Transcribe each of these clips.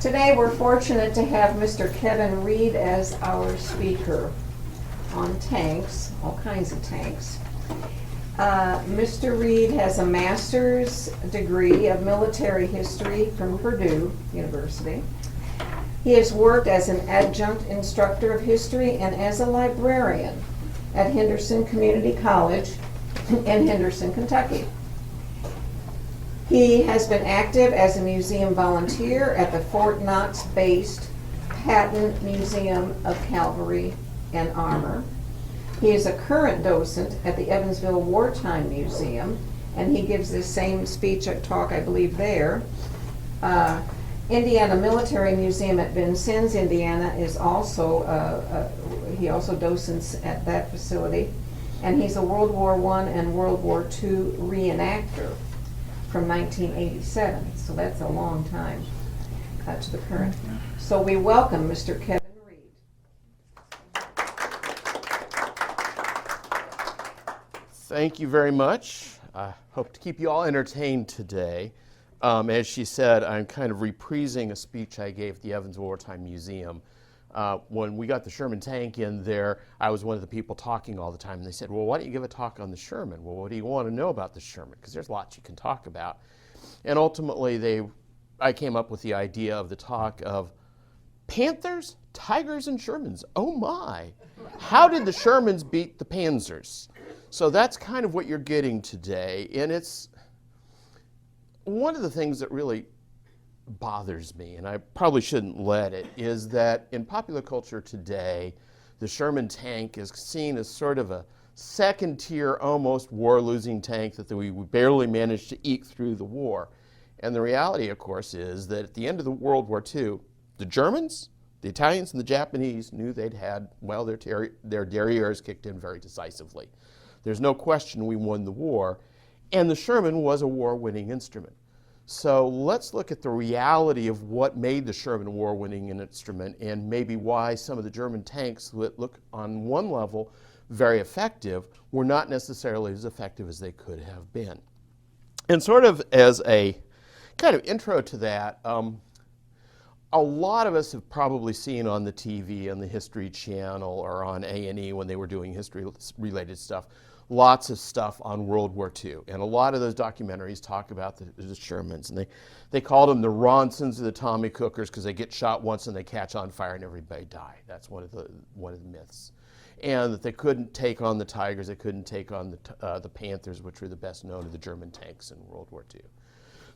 Today we're fortunate to have Mr. Kevin Reid as our speaker on tanks, all kinds of tanks. Mr. Reid has a master's degree of military history from Purdue University. He has worked as an adjunct instructor of history and as a librarian at Henderson Community College in Henderson, Kentucky. He has been active as a museum volunteer at the Fort Knox-based Patton Museum of Cavalry and Armor. He is a current docent at the Evansville Wartime Museum, and he gives this same speech talk, I believe, there. Indiana Military Museum at Vincennes, Indiana, is also, he also docents at that facility, and he's a World War I and World War II reenactor from 1987, so that's a long time to the current. So we welcome Mr. Kevin Reid. Thank you very much. I hope to keep you all entertained today. As she said, I'm kind of reprising a speech I gave at the Evansville Wartime Museum. When we got the Sherman tank in there, I was one of the people talking all the time, and they said, well, why don't you give a talk on the Sherman? Well, what do you want to know about the Sherman? Because there's lots you can talk about. And ultimately, I came up with the idea of the talk of Panthers, Tigers, and Shermans. Oh my! How did the Shermans beat the Panthers? So that's kind of what you're getting today, and it's one of the things that really bothers me, and I probably shouldn't let it, is that in popular culture today, the Sherman tank is seen as sort of a second-tier, almost war-losing tank that we barely managed to eke through the war. And the reality, of course, is that at the end of the World War II, the Germans, the Italians, and the Japanese knew they'd had, well, their derrieres kicked in very decisively. There's no question we won the war, and the Sherman was a war-winning instrument. So let's look at the reality of what made the Sherman war-winning instrument and maybe why some of the German tanks that look on one level very effective were not necessarily as effective as they could have been. And sort of as a kind of intro to that, a lot of us have probably seen on the TV, on the History Channel, or on A&E when they were doing history-related stuff, lots of stuff on World War II. And a lot of those documentaries talk about the Shermans. And they called them the Ronsons or the Tommy Cookers because they get shot once and they catch on fire and everybody die. That's one of the myths. And that they couldn't take on the Tigers, they couldn't take on the Panthers, which were the best known of the German tanks in World War II.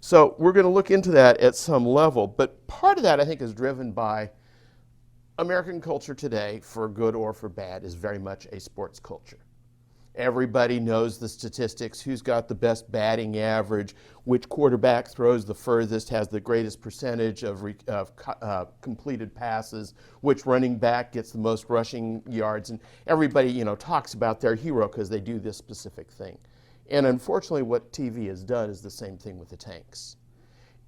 So we're going to look into that at some level. But part of that, I think, is driven by American culture today, for good or for bad, is very much a sports culture. Everybody knows the statistics, who's got the best batting average, which quarterback throws the furthest, has the greatest percentage of completed passes, which running back gets the most rushing yards, and everybody, talks about their hero because they do this specific thing. And unfortunately, what TV has done is the same thing with the tanks.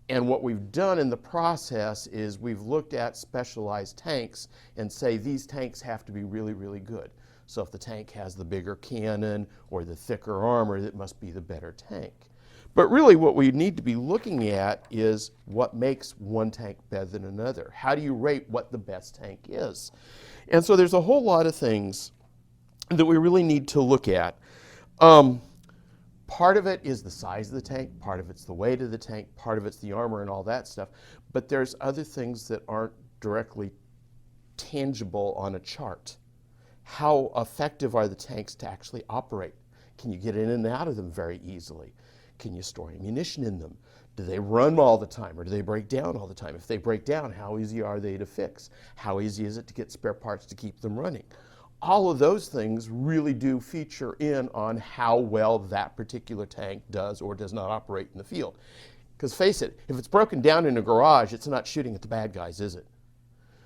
And what we've done in the process is we've looked at specialized tanks and say these tanks have to be really, really good. So if the tank has the bigger cannon or the thicker armor, it must be the better tank. But really what we need to be looking at is what makes one tank better than another. How do you rate what the best tank is? And so there's a whole lot of things that we really need to look at. Part of it is the size of the tank, part of it's the weight of the tank, part of it's the armor and all that stuff. But there's other things that aren't directly tangible on a chart. How effective are the tanks to actually operate? Can you get in and out of them very easily? Can you store ammunition in them? Do they run all the time or do they break down all the time? If they break down, how easy are they to fix? How easy is it to get spare parts to keep them running? All of those things really do feature in on how well that particular tank does or does not operate in the field. Because face it, if it's broken down in a garage, it's not shooting at the bad guys, is it?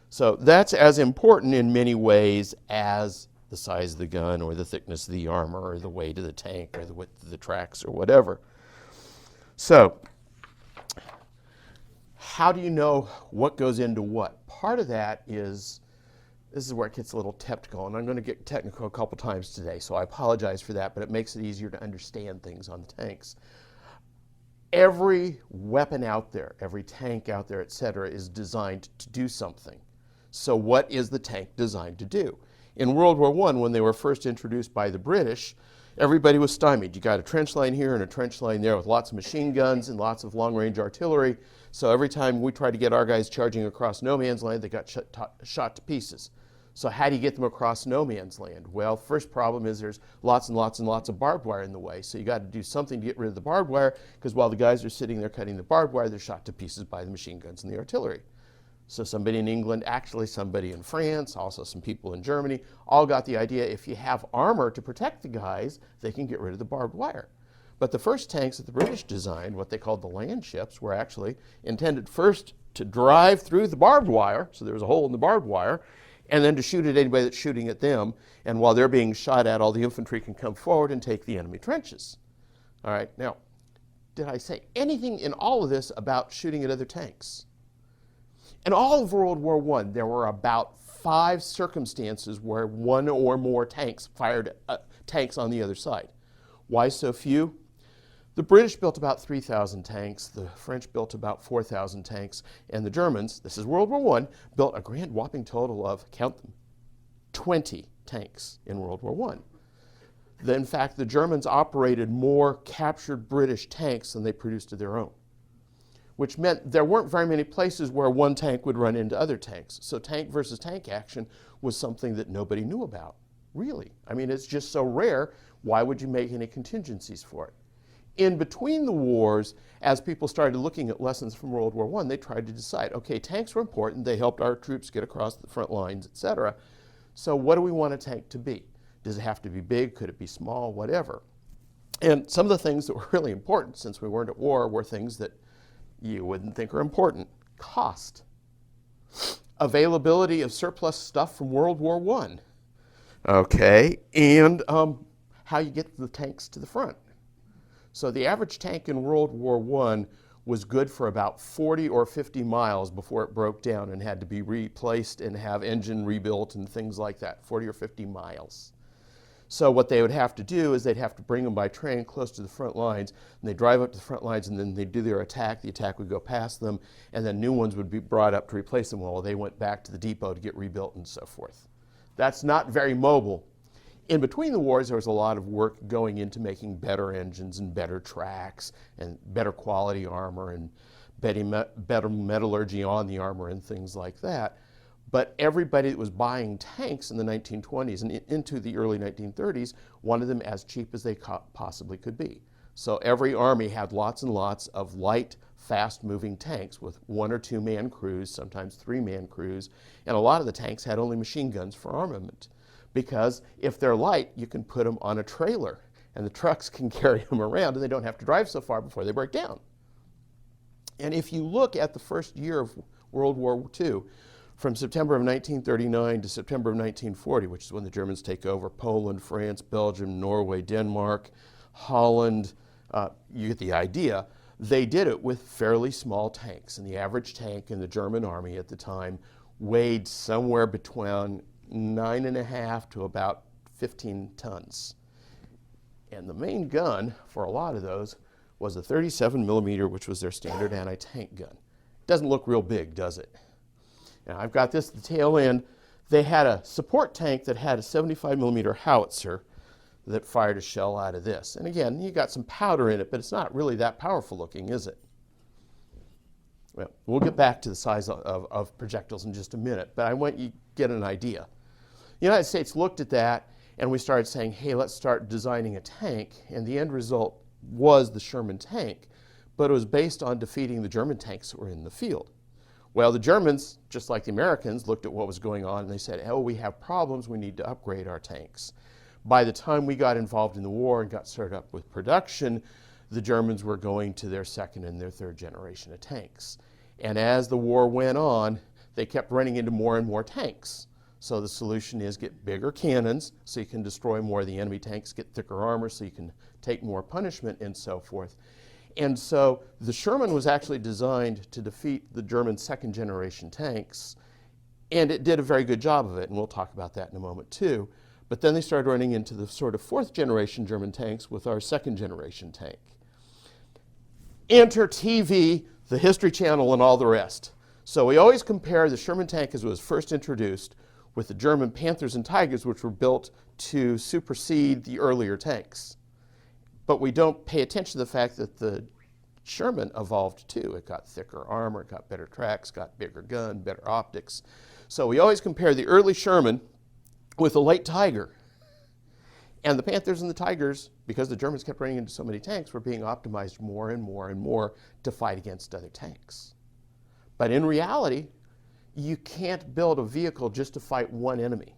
So that's as important in many ways as the size of the gun or the thickness of the armor or the weight of the tank or the width of the tracks or whatever. So how do you know what goes into what? Part of that is, this is where it gets a little technical, and I'm going to get technical a couple times today, so I apologize for that, but it makes it easier to understand things on the tanks. Every weapon out there, every tank out there, et cetera, is designed to do something. So what is the tank designed to do? In World War I, when they were first introduced by the British, everybody was stymied. You got a trench line here and a trench line there with lots of machine guns and lots of long-range artillery. So every time we tried to get our guys charging across no man's land, they got shot to pieces. So how do you get them across no man's land? Well, first problem is there's lots and lots and lots of barbed wire in the way. So you got to do something to get rid of the barbed wire, because while the guys are sitting there cutting the barbed wire, they're shot to pieces by the machine guns and the artillery. So somebody in England, actually somebody in France, also some people in Germany, all got the idea if you have armor to protect the guys, they can get rid of the barbed wire. But the first tanks that the British designed, what they called the land ships, were actually intended first to drive through the barbed wire, so there was a hole in the barbed wire, and then to shoot at anybody that's shooting at them. And while they're being shot at, all the infantry can come forward and take the enemy trenches. All right, now, did I say anything in all of this about shooting at other tanks? In all of World War I, there were about 5 circumstances where one or more tanks fired tanks on the other side. Why so few? The British built about 3,000 tanks, the French built about 4,000 tanks, and the Germans, this is World War I, built a grand whopping total of, count them, 20 tanks in World War I. In fact, the Germans operated more captured British tanks than they produced of their own, which meant there weren't very many places where one tank would run into other tanks. So tank versus tank action was something that nobody knew about, really. I mean, it's just so rare, why would you make any contingencies for it? In between the wars, as people started looking at lessons from World War I, they tried to decide, okay, tanks were important, they helped our troops get across the front lines, et cetera. So what do we want a tank to be? Does it have to be big? Could it be small? Whatever. And some of the things that were really important, since we weren't at war, were things that you wouldn't think are important. Cost. Availability of surplus stuff from World War I. Okay, and how you get the tanks to the front. So the average tank in World War I was good for about 40 or 50 miles before it broke down and had to be replaced and have engine rebuilt and things like that, 40 or 50 miles. So what they would have to do is they'd have to bring them by train close to the front lines, and they'd drive up to the front lines, and then they'd do their attack. The attack would go past them, and then new ones would be brought up to replace them while they went back to the depot to get rebuilt and so forth. That's not very mobile. In between the wars, there was a lot of work going into making better engines and better tracks and better quality armor and better metallurgy on the armor and things like that. But everybody that was buying tanks in the 1920s and into the early 1930s wanted them as cheap as they possibly could be. So every army had lots and lots of light, fast-moving tanks with 1 or 2 man crews, sometimes 3 man crews, and a lot of the tanks had only machine guns for armament. Because if they're light, you can put them on a trailer, and the trucks can carry them around, and they don't have to drive so far before they break down. And if you look at the first year of World War II, from September of 1939 to September of 1940, which is when the Germans take over Poland, France, Belgium, Norway, Denmark, Holland, you get the idea. They did it with fairly small tanks, and the average tank in the German army at the time weighed somewhere between 9.5 to about 15 tons. And the main gun for a lot of those was a 37 millimeter, which was their standard anti-tank gun. Doesn't look real big, does it? Now I've got this at the tail end. They had a support tank that had a 75 millimeter howitzer that fired a shell out of this. And again, you got some powder in it, but it's not really that powerful looking, is it? Well, we'll get back to the size of projectiles in just a minute, but I want you to get an idea. The United States looked at that, and we started saying, hey, let's start designing a tank, and the end result was the Sherman tank, but it was based on defeating the German tanks that were in the field. Well, the Germans, just like the Americans, looked at what was going on, and they said, oh, we have problems, we need to upgrade our tanks. By the time we got involved in the war and got started up with production, the Germans were going to their 2nd and their 3rd generation of tanks. And as the war went on, they kept running into more and more tanks. So the solution is get bigger cannons so you can destroy more of the enemy tanks, get thicker armor so you can take more punishment and so forth. And so the Sherman was actually designed to defeat the German 2nd generation tanks, and it did a very good job of it, and we'll talk about that in a moment too. But then they started running into the sort of 4th generation German tanks with our 2nd generation tank. enter TV, the History Channel, and all the rest. So we always compare the Sherman tank as it was first introduced with the German Panthers and Tigers, which were built to supersede the earlier tanks. But we don't pay attention to the fact that the Sherman evolved too. It got thicker armor, it got better tracks, got bigger gun, better optics. So we always compare the early Sherman with the late Tiger. And the Panthers and the Tigers, because the Germans kept running into so many tanks, were being optimized more and more and more to fight against other tanks. But in reality, you can't build a vehicle just to fight one enemy.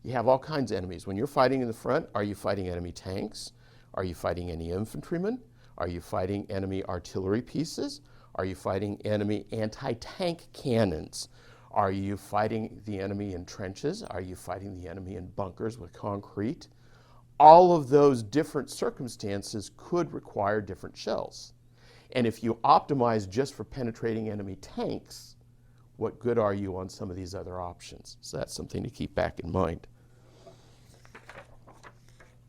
You have all kinds of enemies. When you're fighting in the front, are you fighting enemy tanks? Are you fighting any infantrymen? Are you fighting enemy artillery pieces? Are you fighting enemy anti-tank cannons? Are you fighting the enemy in trenches? Are you fighting the enemy in bunkers with concrete? All of those different circumstances could require different shells. And if you optimize just for penetrating enemy tanks, what good are you on some of these other options? So that's something to keep back in mind.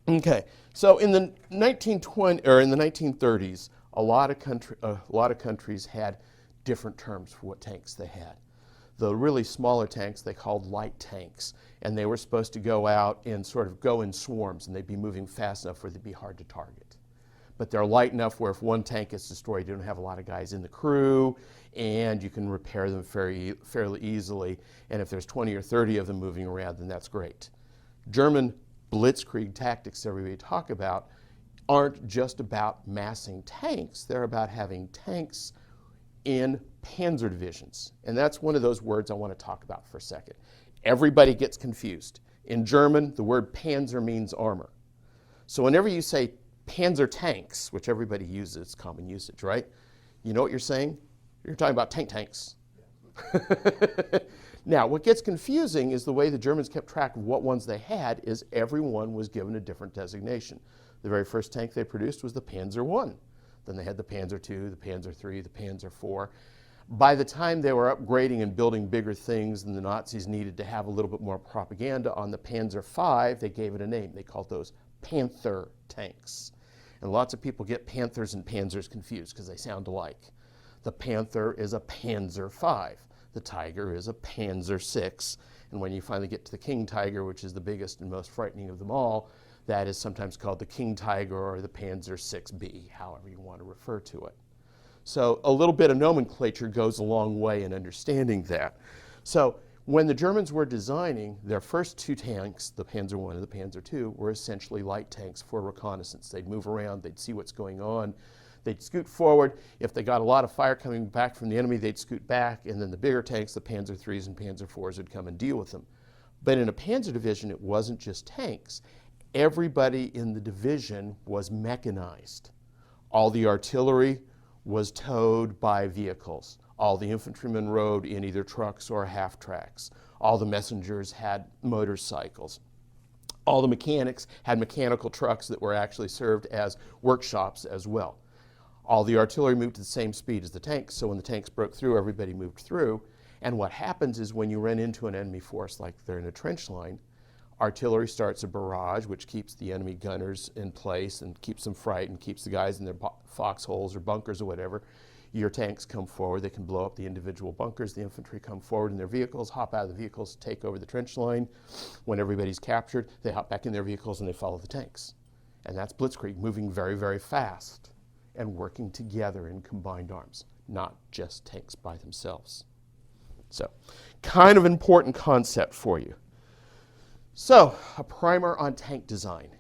Okay, so in the 1930s, a lot of countries had different terms for what tanks they had. The really smaller tanks they called light tanks, and they were supposed to go out and sort of go in swarms, and they'd be moving fast enough where they'd be hard to target. But they're light enough where if one tank gets destroyed, you don't have a lot of guys in the crew, and you can repair them fairly easily. And if there's 20 or 30 of them moving around, then that's great. German blitzkrieg tactics everybody talk about aren't just about massing tanks. They're about having tanks in panzer divisions. And that's one of those words I want to talk about for a second. Everybody gets confused. In German, the word panzer means armor. So whenever you say panzer tanks, which everybody uses, it's common usage, right? You know what you're saying? You're talking about tanks. Now, what gets confusing is the way the Germans kept track of what ones they had is everyone was given a different designation. The very first tank they produced was the Panzer I. Then they had the Panzer II, the Panzer III, the Panzer IV. By the time they were upgrading and building bigger things and the Nazis needed to have a little bit more propaganda on the Panzer V, they gave it a name. They called those Panther tanks. And lots of people get Panthers and Panzers confused because they sound alike. The Panther is a Panzer V. The Tiger is a Panzer VI. And when you finally get to the King Tiger, which is the biggest and most frightening of them all, that is sometimes called the King Tiger or the Panzer VI-B, however you want to refer to it. So a little bit of nomenclature goes a long way in understanding that. So when the Germans were designing their first two tanks, the Panzer I and the Panzer II, were essentially light tanks for reconnaissance. They'd move around, they'd see what's going on, they'd scoot forward. If they got a lot of fire coming back from the enemy, they'd scoot back, and then the bigger tanks, the Panzer IIIs and Panzer IVs, would come and deal with them. But in a panzer division, it wasn't just tanks. Everybody in the division was mechanized. All the artillery was towed by vehicles. All the infantrymen rode in either trucks or half-tracks. All the messengers had motorcycles. All the mechanics had mechanical trucks that were actually served as workshops as well. All the artillery moved at the same speed as the tanks, so when the tanks broke through, everybody moved through. And what happens is when you run into an enemy force, like they're in a trench line, artillery starts a barrage, which keeps the enemy gunners in place and keeps them frightened, keeps the guys in their foxholes or bunkers or whatever. Your tanks come forward, they can blow up the individual bunkers, the infantry come forward in their vehicles, hop out of the vehicles, take over the trench line. When everybody's captured, they hop back in their vehicles and they follow the tanks. And that's blitzkrieg, moving very, very fast and working together in combined arms, not just tanks by themselves. So, kind of important concept for you. So, a primer on tank design.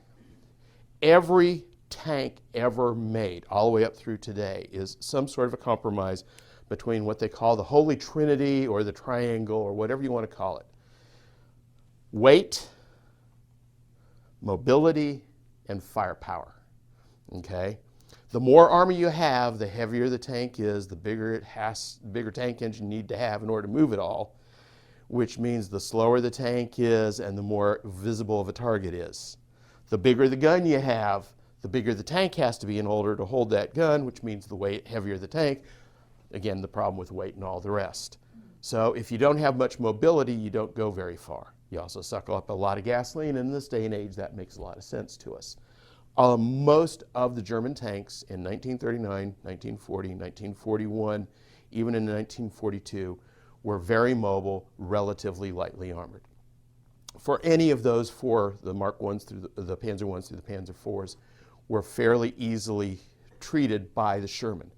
Every tank ever made, all the way up through today, is some sort of a compromise between what they call the Holy Trinity or the Triangle or whatever you want to call it. Weight, mobility, and firepower. Okay? The more armor you have, the heavier the tank is, the bigger tank engine you need to have in order to move it all, which means the slower the tank is and the more visible of a target is. The bigger the gun you have, the bigger the tank has to be in order to hold that gun, which means the heavier the tank. Again, the problem with weight and all the rest. So if you don't have much mobility, you don't go very far. You also suck up a lot of gasoline, and in this day and age, that makes a lot of sense to us. Most of the German tanks in 1939, 1940, 1941, even in 1942, were very mobile, relatively lightly armored. For any of those four, the Mark I's through the Panzer I's through the Panzer IV's, were fairly easily treated by the Sherman.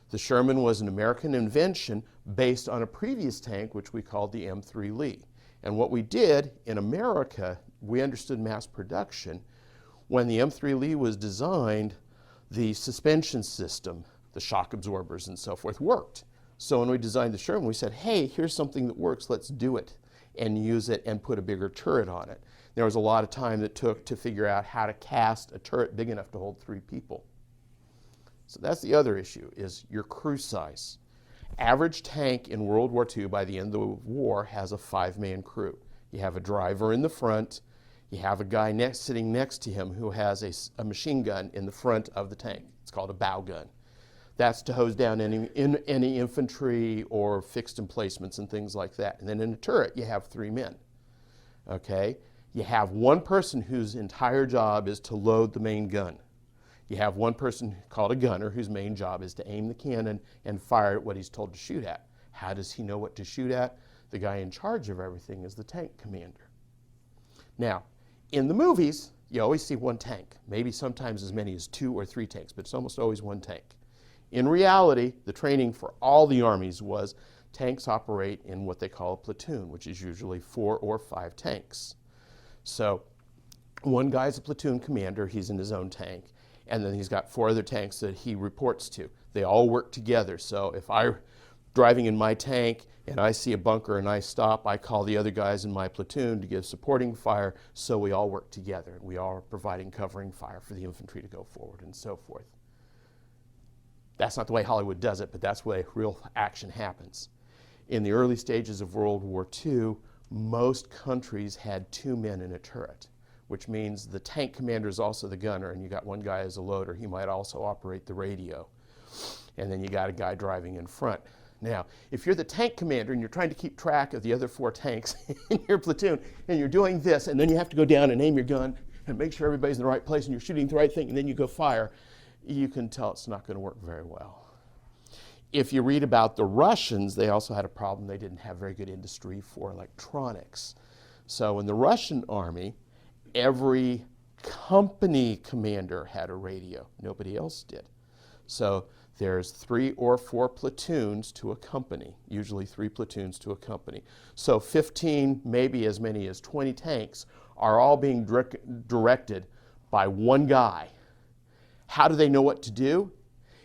The Sherman was an American invention based on a previous tank, which we called the M3 Lee. And what we did in America, we understood mass production. When the M3 Lee was designed, the suspension system, the shock absorbers and so forth, worked. So when we designed the Sherman, we said, hey, here's something that works, let's do it and use it and put a bigger turret on it. There was a lot of time that took to figure out how to cast a turret big enough to hold 3 people. So that's the other issue, is your crew size. Average tank in World War II by the end of the war has a 5-man crew. You have a driver in the front, you have a guy sitting next to him who has a machine gun in the front of the tank. It's called a bow gun. That's to hose down any infantry or fixed emplacements and things like that. And then in a turret, you have 3 men. Okay? You have one person whose entire job is to load the main gun. You have one person called a gunner whose main job is to aim the cannon and fire at what he's told to shoot at. How does he know what to shoot at? The guy in charge of everything is the tank commander. Now, in the movies, you always see one tank, maybe sometimes as many as 2 or 3 tanks, but it's almost always one tank. In reality, the training for all the armies was tanks operate in what they call a platoon, which is usually 4 or 5 tanks. So one guy's a platoon commander, he's in his own tank, and then he's got 4 other tanks that he reports to. They all work together. So if I'm driving in my tank and I see a bunker and I stop, I call the other guys in my platoon to give supporting fire, so we all work together. We all are providing covering fire for the infantry to go forward and so forth. That's not the way Hollywood does it, but that's the way real action happens. In the early stages of World War II, most countries had 2 men in a turret, which means the tank commander is also the gunner, and you got one guy as a loader. He might also operate the radio. And then you got a guy driving in front. Now, if you're the tank commander and you're trying to keep track of the other 4 tanks in your platoon, and you're doing this, and then you have to go down and aim your gun and make sure everybody's in the right place and you're shooting the right thing, and then you go fire, you can tell it's not going to work very well. If you read about the Russians, they also had a problem. They didn't have very good industry for electronics. So in the Russian army, every company commander had a radio. Nobody else did. So there's 3 or 4 platoons to a company, usually 3 platoons to a company. So 15, maybe as many as 20 tanks are all being directed by one guy. How do they know what to do?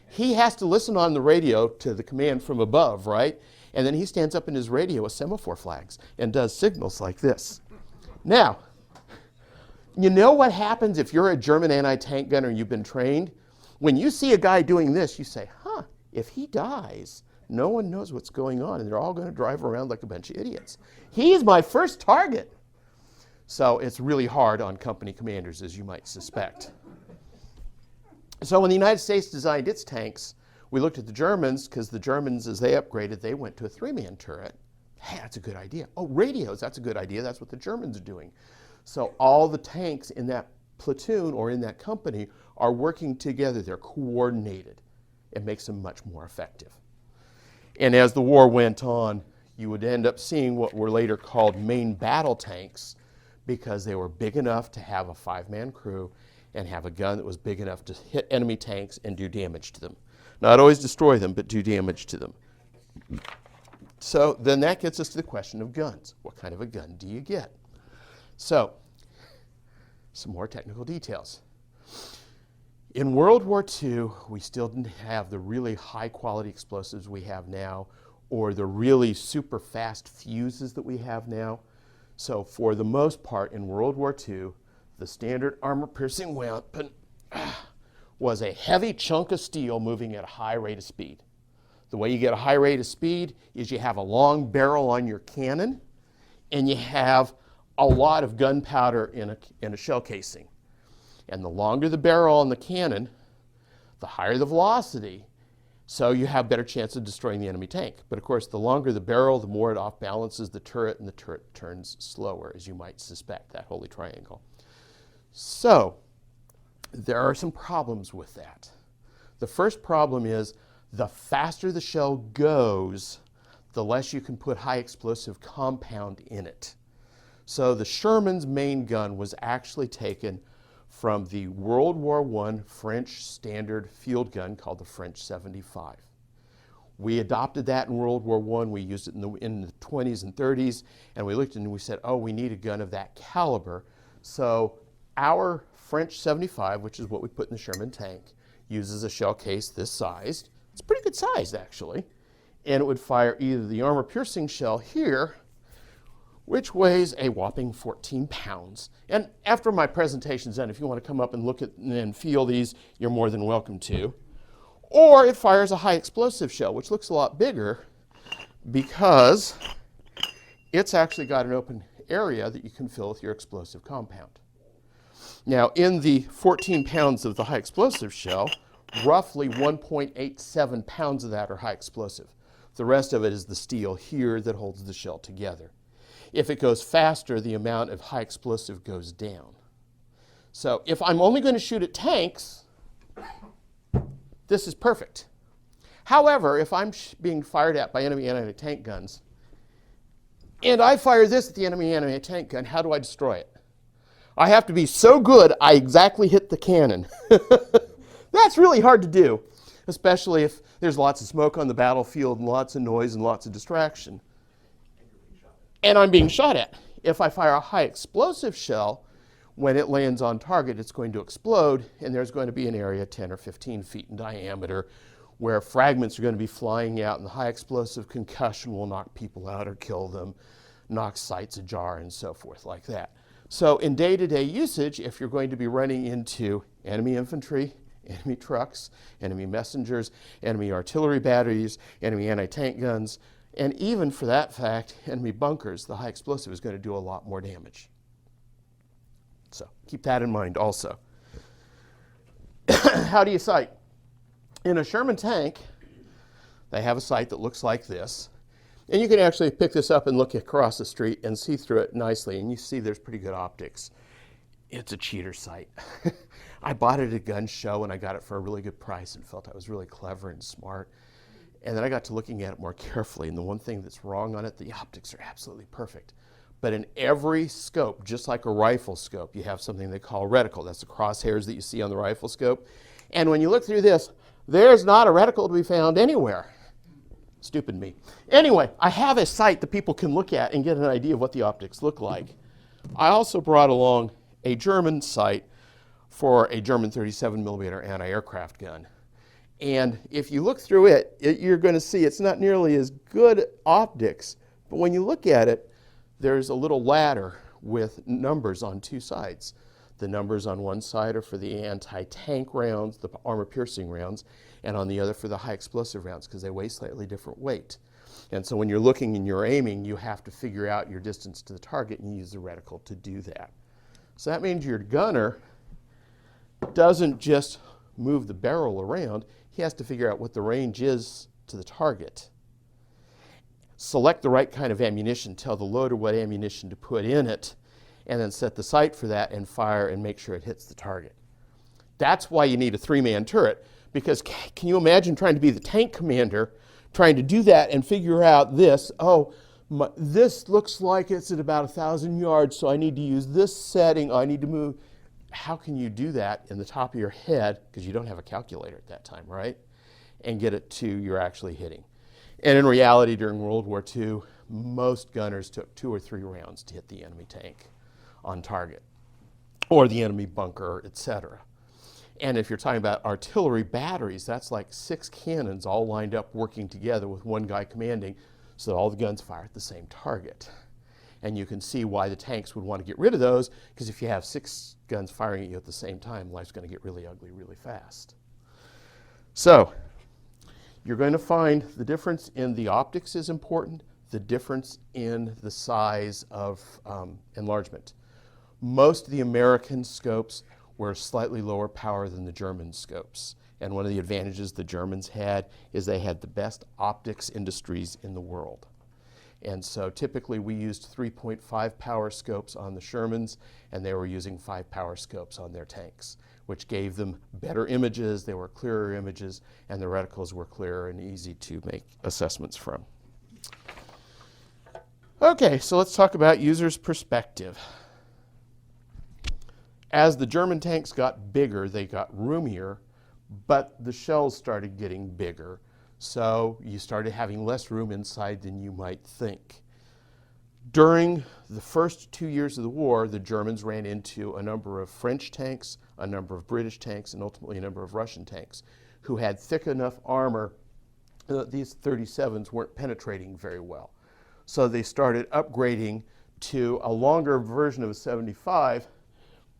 He has to listen on the radio to the command from above, right? And then he stands up in his radio with semaphore flags and does signals like this. Now, you know what happens if you're a German anti-tank gunner and you've been trained? When you see a guy doing this, you say, if he dies, no one knows what's going on, and they're all going to drive around like a bunch of idiots. He's my first target. So it's really hard on company commanders, as you might suspect. So when the United States designed its tanks, we looked at the Germans, because the Germans, as they upgraded, they went to a 3-man turret. Hey, that's a good idea. Oh, radios, that's a good idea. That's what the Germans are doing. So all the tanks in that platoon or in that company are working together. They're coordinated. It makes them much more effective. And as the war went on, you would end up seeing what were later called main battle tanks, because they were big enough to have a 5-man crew and have a gun that was big enough to hit enemy tanks and do damage to them. Not always destroy them, but do damage to them. So then that gets us to the question of guns. What kind of a gun do you get? So, some more technical details. In World War II, we still didn't have the really high-quality explosives we have now, or the really super fast fuses that we have now. So for the most part, in World War II, the standard armor-piercing weapon was a heavy chunk of steel moving at a high rate of speed. The way you get a high rate of speed is you have a long barrel on your cannon, and you have a lot of gunpowder in a shell casing. And the longer the barrel on the cannon, the higher the velocity, so you have better chance of destroying the enemy tank. But of course, the longer the barrel, the more it off-balances the turret, and the turret turns slower, as you might suspect, that holy triangle. So There are some problems with that. The first problem is the faster the shell goes, the less you can put high explosive compound in it. So the Sherman's main gun was actually taken from the World War I French standard field gun called the French 75. We adopted that in World War I. We used it in the 20s and 30s, and we looked and we said, oh, we need a gun of that caliber. So our French 75, which is what we put in the Sherman tank, uses a shell case this size. It's pretty good size, actually. And it would fire either the armor-piercing shell here, which weighs a whopping 14 pounds. And after my presentation's done, if you want to come up and look at and feel these, you're more than welcome to. Or it fires a high explosive shell, which looks a lot bigger because it's actually got an open area that you can fill with your explosive compound. Now, in the 14 pounds of the high explosive shell, roughly 1.87 pounds of that are high explosive. The rest of it is the steel here that holds the shell together. If it goes faster, the amount of high explosive goes down. So if I'm only going to shoot at tanks, this is perfect. However, if I'm being fired at by enemy anti-tank guns, and I fire this at the enemy anti-tank gun, how do I destroy it? I have to be so good I exactly hit the cannon. That's really hard to do, especially if there's lots of smoke on the battlefield and lots of noise and lots of distraction. And I'm being shot at. If I fire a high explosive shell, when it lands on target, it's going to explode, and there's going to be an area 10 or 15 feet in diameter where fragments are going to be flying out, and the high explosive concussion will knock people out or kill them, knock sites ajar, and so forth like that. So in day-to-day usage, if you're going to be running into enemy infantry, enemy trucks, enemy messengers, enemy artillery batteries, enemy anti-tank guns, and even for that fact, enemy bunkers, the high explosive is going to do a lot more damage. So keep that in mind also. How do you sight? In a Sherman tank, they have a sight that looks like this. And you can actually pick this up and look across the street and see through it nicely, and you see there's pretty good optics. It's a cheater sight. I bought it at a gun show, and I got it for a really good price and felt I was really clever and smart. And then I got to looking at it more carefully, and the one thing that's wrong on it, the optics are absolutely perfect. But in every scope, just like a rifle scope, you have something they call reticle. That's the crosshairs that you see on the rifle scope. And when you look through this, there's not a reticle to be found anywhere. Stupid me. Anyway, I have a sight that people can look at and get an idea of what the optics look like. I also brought along a German sight for a German 37mm anti-aircraft gun. And if you look through it, you're going to see it's not nearly as good optics, but when you look at it, there's a little ladder with numbers on two sides. The numbers on one side are for the anti-tank rounds, the armor-piercing rounds, and on the other for the high-explosive rounds because they weigh slightly different weight. And so when you're looking and you're aiming, you have to figure out your distance to the target and use the reticle to do that. So that means your gunner doesn't just move the barrel around, he has to figure out what the range is to the target. Select the right kind of ammunition, tell the loader what ammunition to put in it, and then set the sight for that and fire and make sure it hits the target. That's why you need a three-man turret, because can you imagine trying to be the tank commander, trying to do that and figure out this, this looks like it's at about 1,000 yards, so I need to use this setting, I need to move. How can you do that in the top of your head, because you don't have a calculator at that time, right? And get it to you're actually hitting. And in reality, during World War II, most gunners took 2 or 3 rounds to hit the enemy tank on target, or the enemy bunker, etc. And if you're talking about artillery batteries, that's like 6 cannons all lined up working together with one guy commanding, so that all the guns fire at the same target. And you can see why the tanks would want to get rid of those, because if you have 6 guns firing at you at the same time, life's going to get really ugly really fast. So you're going to find the difference in the optics is important, the difference in the size of enlargement. Most of the American scopes were slightly lower power than the German scopes. And one of the advantages the Germans had is they had the best optics industries in the world. And so typically we used 3.5 power scopes on the Shermans, and they were using 5 power scopes on their tanks. which gave them better images, they were clearer images, and the reticles were clearer and easy to make assessments from. Okay, so let's talk about user's perspective. As the German tanks got bigger, they got roomier, but the shells started getting bigger, so you started having less room inside than you might think. During the first 2 years of the war, the Germans ran into a number of French tanks, a number of British tanks, and ultimately a number of Russian tanks who had thick enough armor that these 37s weren't penetrating very well. So they started upgrading to a longer version of a 75,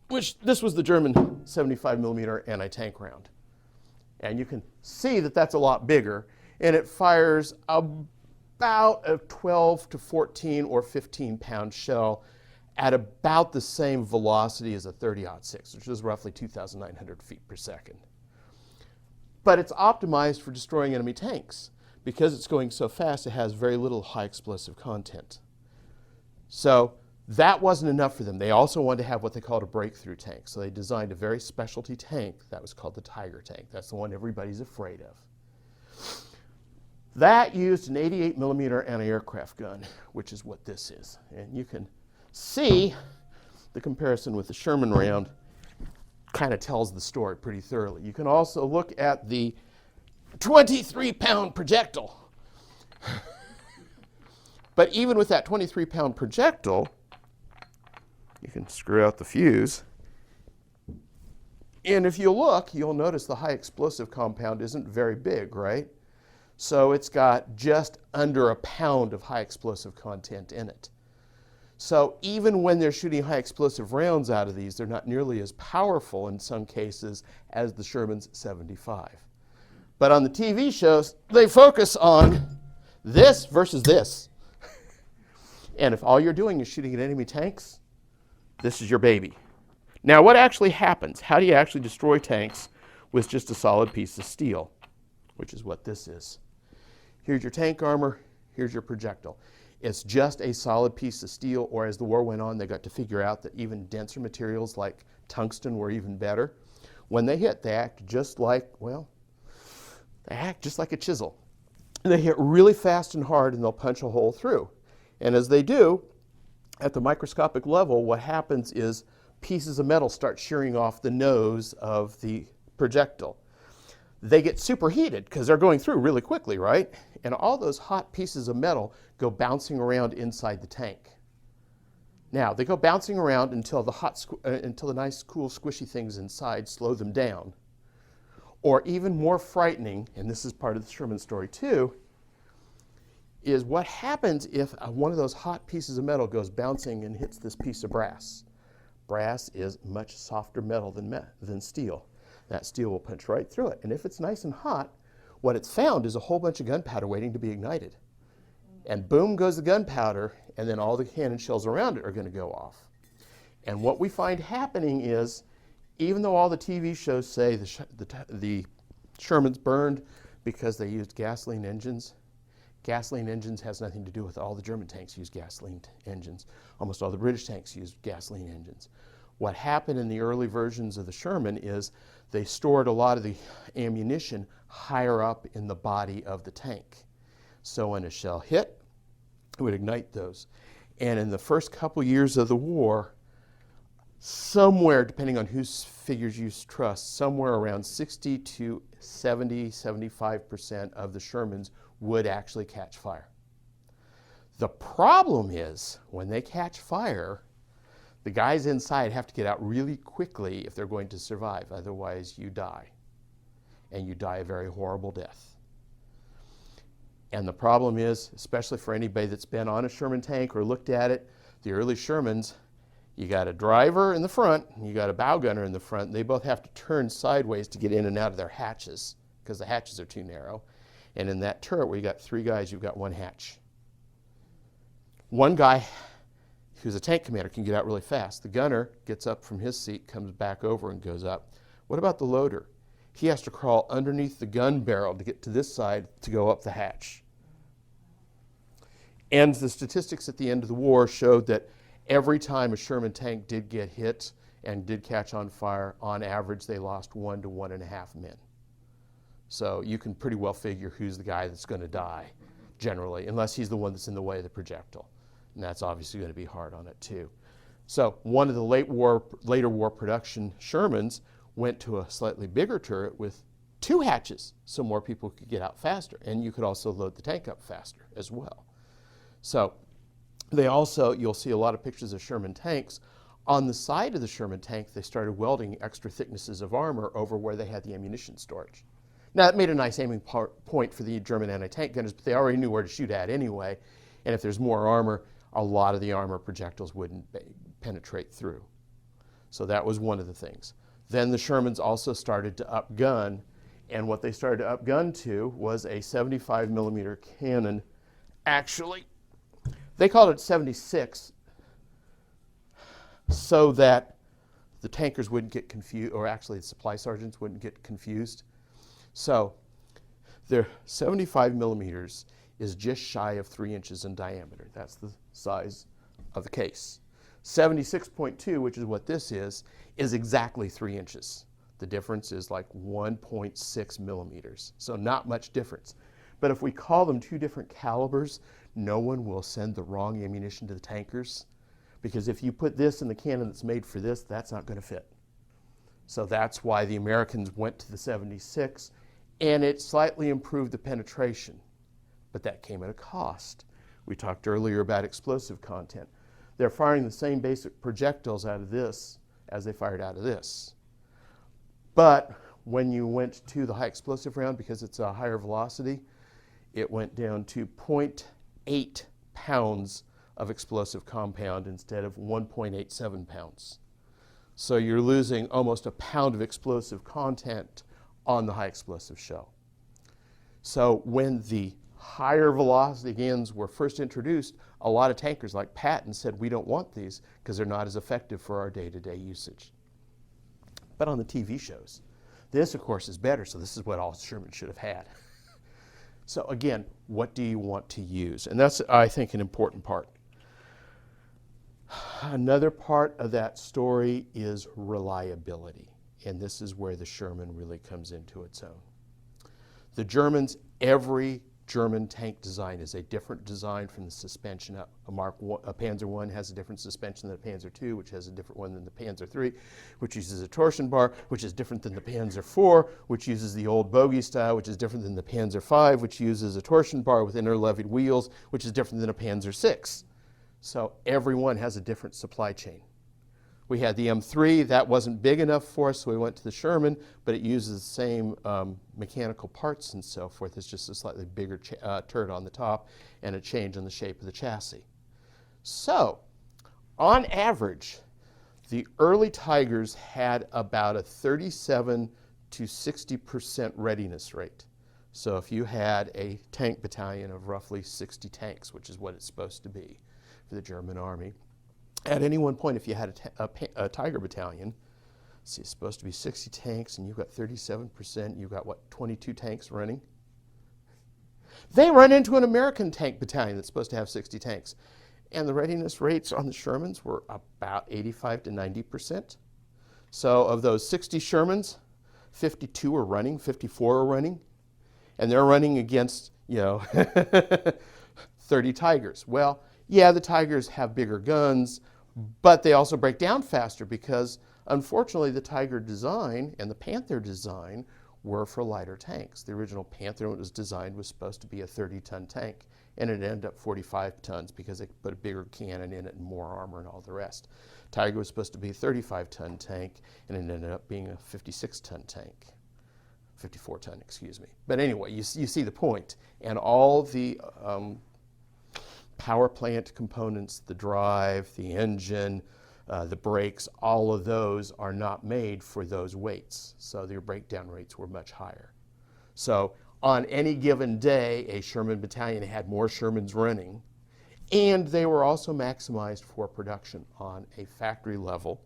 which this was the German 75 millimeter anti-tank round. And you can see that that's a lot bigger, and it fires about a 12 to 14 or 15 pound shell at about the same velocity as a 30-06, which is roughly 2,900 feet per second. But it's optimized for destroying enemy tanks. Because it's going so fast, it has very little high explosive content. So that wasn't enough for them. They also wanted to have what they called a breakthrough tank. So they designed a very specialty tank that was called the Tiger tank. That's the one everybody's afraid of. That used an 88 millimeter anti-aircraft gun, which is what this is. And you can see the comparison with the Sherman round kind of tells the story pretty thoroughly. You can also look at the 23-pound projectile. But even with that 23-pound projectile, you can screw out the fuse. And if you look, you'll notice the high explosive compound isn't very big, right? So it's got just under a pound of high explosive content in it. So even when they're shooting high explosive rounds out of these, they're not nearly as powerful in some cases as the Sherman's 75. But on the TV shows, they focus on this versus this. And if all you're doing is shooting at enemy tanks, this is your baby. Now, what actually happens? How do you actually destroy tanks with just a solid piece of steel, which is what this is? Here's your tank armor, here's your projectile. It's just a solid piece of steel, or as the war went on, they got to figure out that even denser materials like tungsten were even better. When they hit, they act just like, well, they act just like a chisel. They hit really fast and hard, and they'll punch a hole through. And as they do, at the microscopic level, what happens is pieces of metal start shearing off the nose of the projectile. They get superheated because they're going through really quickly, right? And all those hot pieces of metal go bouncing around inside the tank. Now, they go bouncing around until the nice, cool, squishy things inside slow them down. Or even more frightening, and this is part of the Sherman story too, is what happens if one of those hot pieces of metal goes bouncing and hits this piece of brass. Brass is much softer metal than steel. That steel will punch right through it. And if it's nice and hot, what it's found is a whole bunch of gunpowder waiting to be ignited. And boom goes the gunpowder, and then all the cannon shells around it are going to go off. And what we find happening is, even though all the TV shows say the Shermans burned because they used gasoline engines has nothing to do with all the German tanks used gasoline engines. Almost all the British tanks used gasoline engines. What happened in the early versions of the Sherman is they stored a lot of the ammunition higher up in the body of the tank. So when a shell hit, it would ignite those. And in the first couple years of the war, somewhere, depending on whose figures you trust, somewhere around 60 to 70, 75% of the Shermans would actually catch fire. The problem is, when they catch fire, the guys inside have to get out really quickly if they're going to survive. Otherwise, you die. And you die a very horrible death. And the problem is, especially for anybody that's been on a Sherman tank or looked at it, the early Shermans, you got a driver in the front, and you got a bow gunner in the front, and they both have to turn sideways to get in and out of their hatches, because the hatches are too narrow. And in that turret where you got three guys, you've got one hatch. One guy who's a tank commander can get out really fast. The gunner gets up from his seat, comes back over and goes up. What about the loader? He has to crawl underneath the gun barrel to get to this side to go up the hatch. And the statistics at the end of the war showed that every time a Sherman tank did get hit and did catch on fire, on average they lost 1 to 1.5 men. So you can pretty well figure who's the guy that's going to die, generally, unless he's the one that's in the way of the projectile. And that's obviously going to be hard on it too. So one of the later war production Shermans went to a slightly bigger turret with 2 hatches, so more people could get out faster, and you could also load the tank up faster as well. So they also, you'll see a lot of pictures of Sherman tanks. On the side of the Sherman tank, they started welding extra thicknesses of armor over where they had the ammunition storage. Now, it made a nice aiming point for the German anti-tank gunners, but they already knew where to shoot at anyway, and if there's more armor, a lot of the armor projectiles wouldn't penetrate through. So that was one of the things. Then the Shermans also started to upgun, and what they started to upgun to was a 75 millimeter cannon. Actually, they called it 76 so that the tankers wouldn't get confused, or actually the supply sergeants wouldn't get confused. So their 75 millimeters is just shy of 3 inches in diameter. That's the size of the case. 76.2, which is what this is exactly 3 inches. The difference is like 1.6 millimeters, so not much difference. But if we call them 2 different calibers, no one will send the wrong ammunition to the tankers, because if you put this in the cannon that's made for this, that's not going to fit. So that's why the Americans went to the 76, and it slightly improved the penetration, but that came at a cost. We talked earlier about explosive content. They're firing the same basic projectiles out of this as they fired out of this. But when you went to the high explosive round, because it's a higher velocity, it went down to 0.8 pounds of explosive compound instead of 1.87 pounds. So you're losing almost a pound of explosive content on the high explosive shell. So when the higher velocity guns were first introduced, a lot of tankers like Patton said, we don't want these because they're not as effective for our day-to-day usage. But on the TV shows, this of course is better, so this is what all Sherman should have had. So again, what do you want to use? And that's, I think, an important part. Another part of that story is reliability, and this is where the Sherman really comes into its own. The Germans, every German tank design is a different design from the suspension up. A Panzer I has a different suspension than a Panzer II, which has a different one than the Panzer III, which uses a torsion bar, which is different than the Panzer IV, which uses the old bogie style, which is different than the Panzer V, which uses a torsion bar with interlevied wheels, which is different than a Panzer VI. So every one has a different supply chain. We had the M3, that wasn't big enough for us, so we went to the Sherman, but it uses the same mechanical parts and so forth. It's just a slightly bigger turret on the top and a change in the shape of the chassis. So, on average, the early Tigers had about a 37 to 60% readiness rate. So if you had a tank battalion of roughly 60 tanks, which is what it's supposed to be for the German army, at any one point, if you had a Tiger battalion, see, it's supposed to be 60 tanks, and you've got 37%, you've got, what, 22 tanks running? They run into an American tank battalion that's supposed to have 60 tanks. And the readiness rates on the Shermans were about 85 to 90%. So of those 60 Shermans, 52 are running, 54 are running, and they're running against, 30 Tigers. Well, yeah, the Tigers have bigger guns, but they also break down faster because, unfortunately, the Tiger design and the Panther design were for lighter tanks. The original Panther, when it was designed, was supposed to be a 30-ton tank, and it ended up 45 tons because they put a bigger cannon in it and more armor and all the rest. Tiger was supposed to be a 35-ton tank, and it ended up being a 56-ton tank. 54-ton, excuse me. But anyway, you see the point. And all the power plant components, the drive, the engine, the brakes, all of those are not made for those weights. So their breakdown rates were much higher. So on any given day, a Sherman battalion had more Shermans running, and they were also maximized for production on a factory level,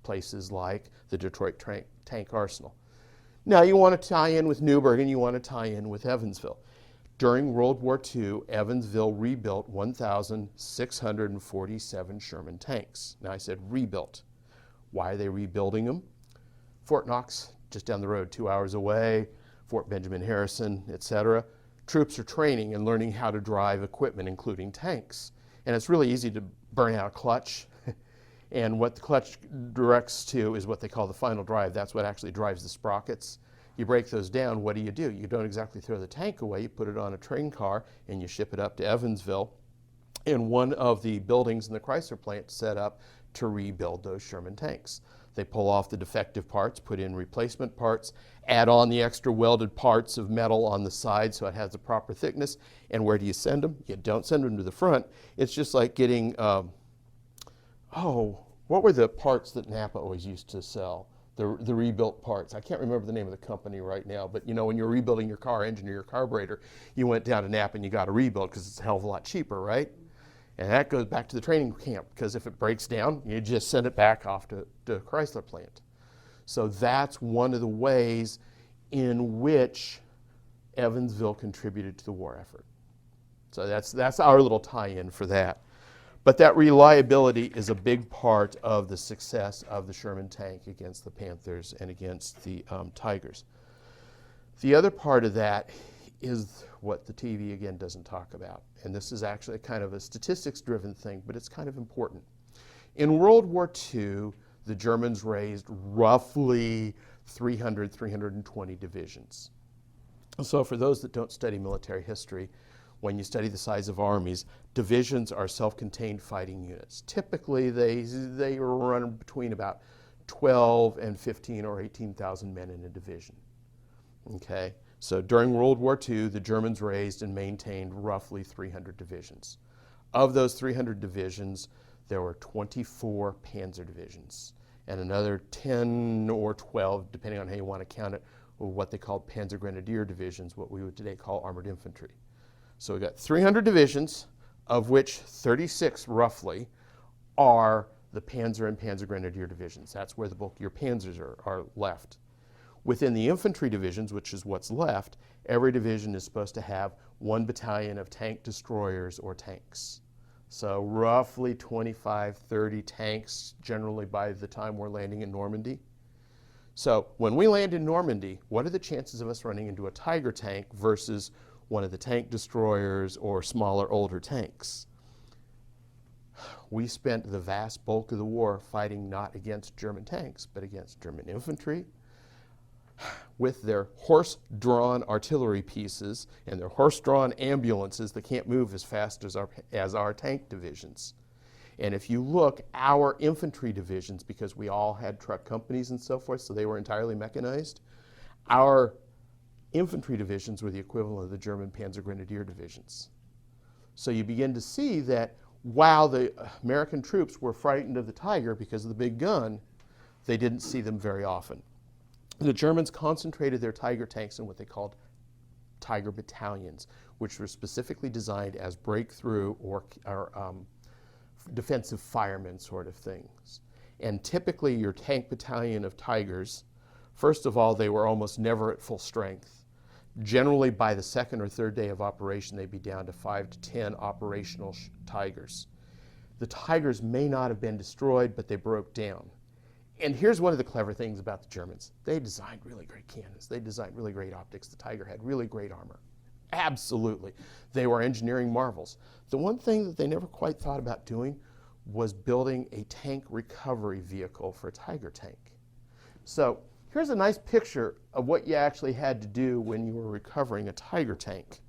places like the Detroit Tank Arsenal. Now you want to tie in with Newburgh and you want to tie in with Evansville. During World War II, Evansville rebuilt 1,647 Sherman tanks. Now I said rebuilt. Why are they rebuilding them? Fort Knox, just down the road, 2 hours away, Fort Benjamin Harrison, etc. Troops are training and learning how to drive equipment, including tanks. And it's really easy to burn out a clutch. And what the clutch directs to is what they call the final drive. That's what actually drives the sprockets. You break those down, what do? You don't exactly throw the tank away. You put it on a train car and you ship it up to Evansville. And one of the buildings in the Chrysler plant set up to rebuild those Sherman tanks. They pull off the defective parts, put in replacement parts, add on the extra welded parts of metal on the side so it has the proper thickness. And where do you send them? You don't send them to the front. It's just like getting, what were the parts that Napa always used to sell? The rebuilt parts. I can't remember the name of the company right now, but you know, when you're rebuilding your car engine or your carburetor, you went down to Napa and you got a rebuild because it's a hell of a lot cheaper, right? And that goes back to the training camp, because if it breaks down, you just send it back off to Chrysler plant. So that's one of the ways in which Evansville contributed to the war effort. So that's our little tie-in for that. But that reliability is a big part of the success of the Sherman tank against the Panthers and against the Tigers. The other part of that is what the TV, again, doesn't talk about. And this is actually kind of a statistics-driven thing, but it's kind of important. In World War II, the Germans raised roughly 320 divisions. So for those that don't study military history, when you study the size of armies, divisions are self-contained fighting units. Typically, they run between about 12 and 15 or 18,000 men in a division. Okay? So during World War II, the Germans raised and maintained roughly 300 divisions. Of those 300 divisions, there were 24 Panzer divisions, and another 10 or 12, depending on how you want to count it, were what they called Panzer Grenadier divisions, what we would today call armored infantry. So we got 300 divisions, of which 36 roughly are the Panzer and Panzer Grenadier divisions. That's where the bulk of your Panzers are left. Within the infantry divisions, which is what's left, every division is supposed to have 1 battalion of tank destroyers or tanks. So roughly 25, 30 tanks generally by the time we're landing in Normandy. So when we land in Normandy, what are the chances of us running into a Tiger tank versus one of the tank destroyers or smaller, older tanks? We spent the vast bulk of the war fighting not against German tanks, but against German infantry, with their horse-drawn artillery pieces and their horse-drawn ambulances that can't move as fast as our tank divisions. And if you look, our infantry divisions, because we all had truck companies and so forth, so they were entirely mechanized, our infantry divisions were the equivalent of the German Panzer Grenadier divisions. So you begin to see that while the American troops were frightened of the Tiger because of the big gun, they didn't see them very often. The Germans concentrated their Tiger tanks in what they called Tiger battalions, which were specifically designed as breakthrough or defensive firemen sort of things. And typically your tank battalion of Tigers, first of all, they were almost never at full strength. Generally by the second or third day of operation, they'd be down to 5 to 10 operational Tigers. The Tigers may not have been destroyed, but they broke down. And here's one of the clever things about the Germans. They designed really great cannons. They designed really great optics. The Tiger had really great armor. Absolutely. They were engineering marvels. The one thing that they never quite thought about doing was building a tank recovery vehicle for a Tiger tank. So here's a nice picture of what you actually had to do when you were recovering a Tiger tank.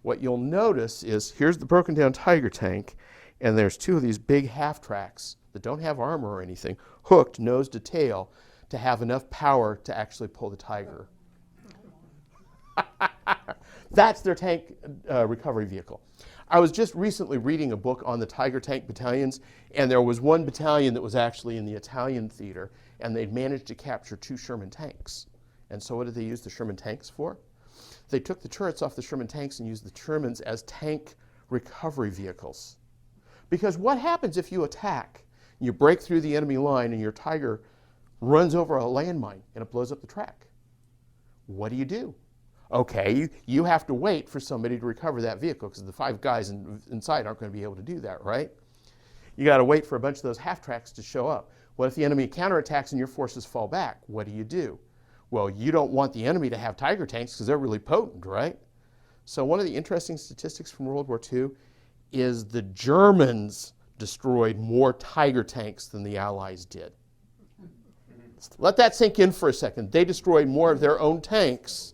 What you'll notice is here's the broken down Tiger tank, and there's 2 of these big half tracks that don't have armor or anything, hooked nose to tail to have enough power to actually pull the Tiger. That's their tank recovery vehicle. I was just recently reading a book on the Tiger tank battalions, and there was one battalion that was actually in the Italian theater, and they'd managed to capture 2 Sherman tanks. And so what did they use the Sherman tanks for? They took the turrets off the Sherman tanks and used the Shermans as tank recovery vehicles. Because what happens if you attack, you break through the enemy line, and your Tiger runs over a landmine and it blows up the track? What do? Okay, you have to wait for somebody to recover that vehicle because the 5 guys inside aren't going to be able to do that, right? You got to wait for a bunch of those half tracks to show up. What if the enemy counterattacks and your forces fall back? What do? Well, you don't want the enemy to have Tiger tanks because they're really potent, right? So one of the interesting statistics from World War II is the Germans destroyed more Tiger tanks than the Allies did. Let that sink in for a second. They destroyed more of their own tanks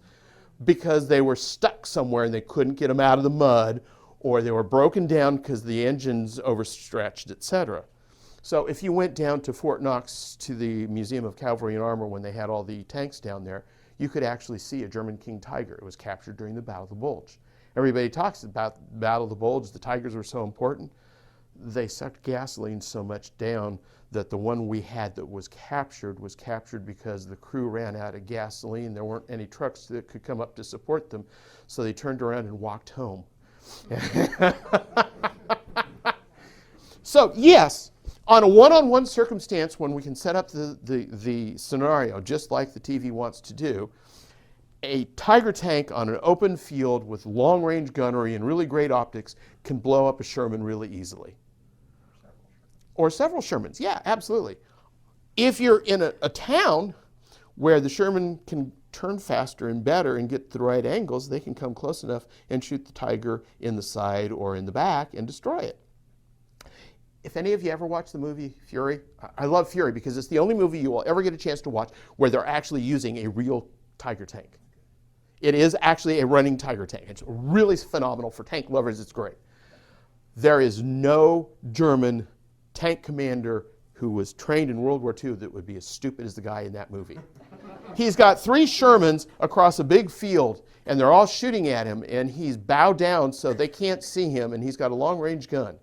because they were stuck somewhere and they couldn't get them out of the mud, or they were broken down because the engines overstretched, etc. So if you went down to Fort Knox to the Museum of Cavalry and Armor when they had all the tanks down there, you could actually see a German King Tiger. It was captured during the Battle of the Bulge. Everybody talks about the Battle of the Bulge. The Tigers were so important. They sucked gasoline so much down that the one we had that was captured because the crew ran out of gasoline. There weren't any trucks that could come up to support them, so they turned around and walked home. So yes, on a one-on-one circumstance, when we can set up the scenario just like the TV wants to do, a Tiger tank on an open field with long-range gunnery and really great optics can blow up a Sherman really easily. Or several Shermans, yeah, absolutely. If you're in a town where the Sherman can turn faster and better and get the right angles, they can come close enough and shoot the Tiger in the side or in the back and destroy it. If any of you ever watched the movie Fury, I love Fury because it's the only movie you will ever get a chance to watch where they're actually using a real Tiger tank. It is actually a running Tiger tank. It's really phenomenal. For tank lovers, it's great. There is no German tank commander who was trained in World War II that would be as stupid as the guy in that movie. He's got 3 Shermans across a big field, and they're all shooting at him, and he's bowed down so they can't see him, and he's got a long-range gun.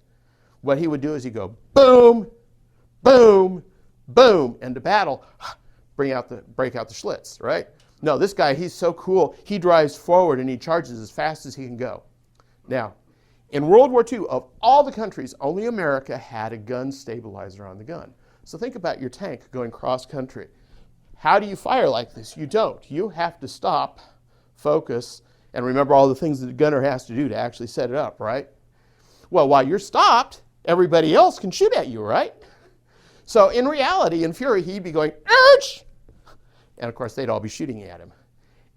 What he would do is he'd go boom, boom, boom, and to battle, break out the Schlitz, right? No, this guy, he's so cool. He drives forward and he charges as fast as he can go. Now, in World War II, of all the countries, only America had a gun stabilizer on the gun. So think about your tank going cross-country. How do you fire like this? You don't. You have to stop, focus, and remember all the things that the gunner has to do to actually set it up, right? Well, while you're stopped, everybody else can shoot at you, right? So in reality, in Fury, he'd be going, ouch! And of course, they'd all be shooting at him.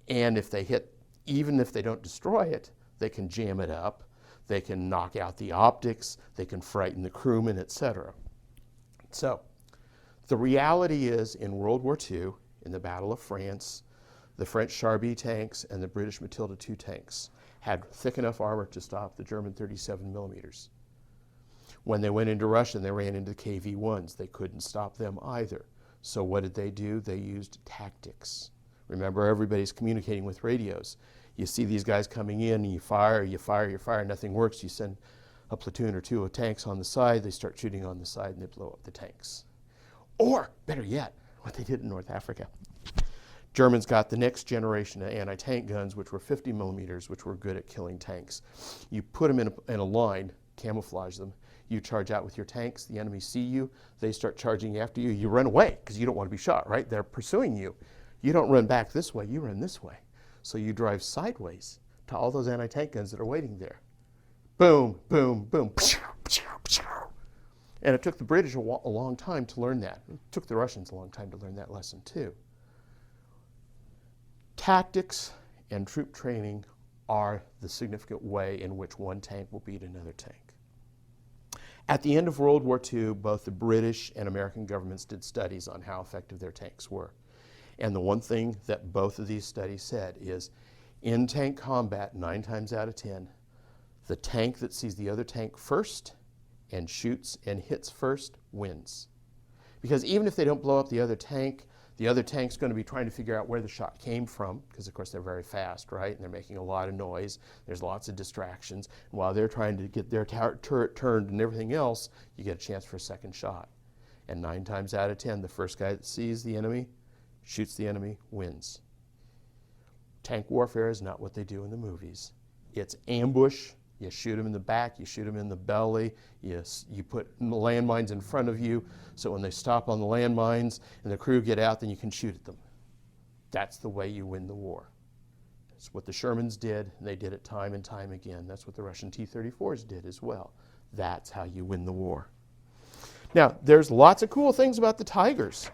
And if they hit, even if they don't destroy it, they can jam it up. They can knock out the optics. They can frighten the crewmen, etc. So the reality is, in World War II, in the Battle of France, the French Char-B tanks and the British Matilda II tanks had thick enough armor to stop the German 37 millimeters. When they went into Russia and they ran into the KV-1s, they couldn't stop them either. So what did they do? They used tactics. Remember, everybody's communicating with radios. You see these guys coming in, and you fire, nothing works. You send a platoon or 2 of tanks on the side, they start shooting on the side, and they blow up the tanks. Or, better yet, what they did in North Africa. Germans got the next generation of anti-tank guns, which were 50 millimeters, which were good at killing tanks. You put them in a line, camouflage them. You charge out with your tanks, the enemy see you, they start charging after you. You run away because you don't want to be shot, right? They're pursuing you. You don't run back this way, you run this way. So you drive sideways to all those anti-tank guns that are waiting there. Boom, boom, boom. And it took the British a long time to learn that. It took the Russians a long time to learn that lesson too. Tactics and troop training are the significant way in which one tank will beat another tank. At the end of World War II, both the British and American governments did studies on how effective their tanks were. And the one thing that both of these studies said is, in tank combat, 9 times out of 10, the tank that sees the other tank first and shoots and hits first wins. Because even if they don't blow up the other tank's going to be trying to figure out where the shot came from, because of course they're very fast, right? And they're making a lot of noise. There's lots of distractions. And while they're trying to get their turret turned and everything else, you get a chance for a second shot. And 9 times out of 10, the first guy that sees the enemy, shoots the enemy, wins. Tank warfare is not what they do in the movies. It's ambush. You shoot them in the back, you shoot them in the belly, you put landmines in front of you, so when they stop on the landmines and the crew get out, then you can shoot at them. That's the way you win the war. That's what the Shermans did, and they did it time and time again. That's what the Russian T-34s did as well. That's how you win the war. Now, there's lots of cool things about the Tigers,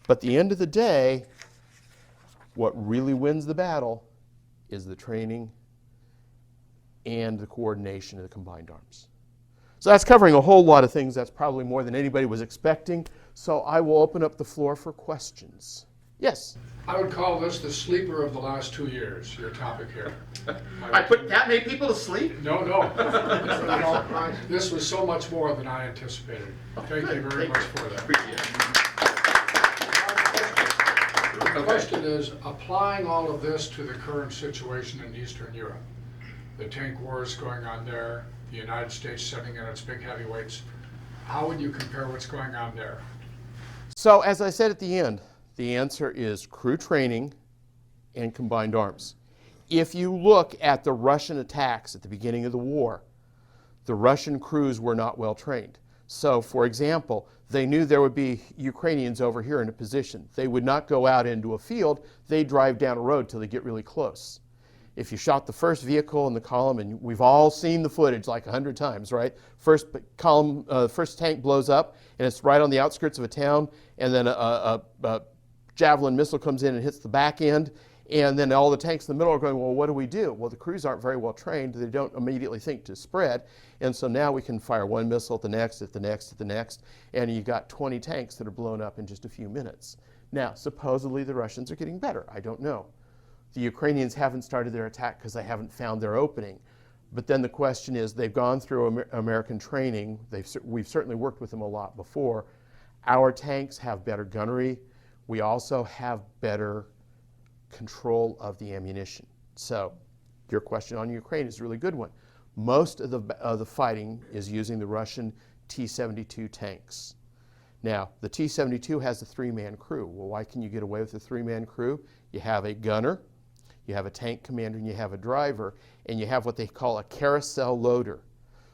but at the end of the day, what really wins the battle is the training and the coordination of the combined arms. So that's covering a whole lot of things. That's probably more than anybody was expecting. So I will open up the floor for questions. Yes? I would call this the sleeper of the last 2 years, your topic here. I put that many people to sleep? No, no. No, this was so much more than I anticipated. Thank you very much for that. The question is, applying all of this to the current situation in Eastern Europe, the tank wars going on there, the United States sending in its big heavyweights, how would you compare what's going on there? So as I said at the end, the answer is crew training and combined arms. If you look at the Russian attacks at the beginning of the war, the Russian crews were not well trained. So, for example, they knew there would be Ukrainians over here in a position. They would not go out into a field. They'd drive down a road till they get really close. If you shot the first vehicle in the column, and we've all seen the footage like 100 times, right? First tank blows up, and it's right on the outskirts of a town, and then a javelin missile comes in and hits the back end, and then all the tanks in the middle are going, well, what do we do? Well, the crews aren't very well trained. They don't immediately think to spread, and so now we can fire one missile at the next, at the next, at the next, and you've got 20 tanks that are blown up in just a few minutes. Now, supposedly the Russians are getting better. I don't know. The Ukrainians haven't started their attack because they haven't found their opening. But then the question is, they've gone through American training. We've certainly worked with them a lot before. Our tanks have better gunnery. We also have better control of the ammunition. So your question on Ukraine is a really good one. Most of the fighting is using the Russian T-72 tanks. Now, the T-72 has a 3-man crew. Well, why can you get away with a 3-man crew? You have a gunner, you have a tank commander, and you have a driver, and you have what they call a carousel loader.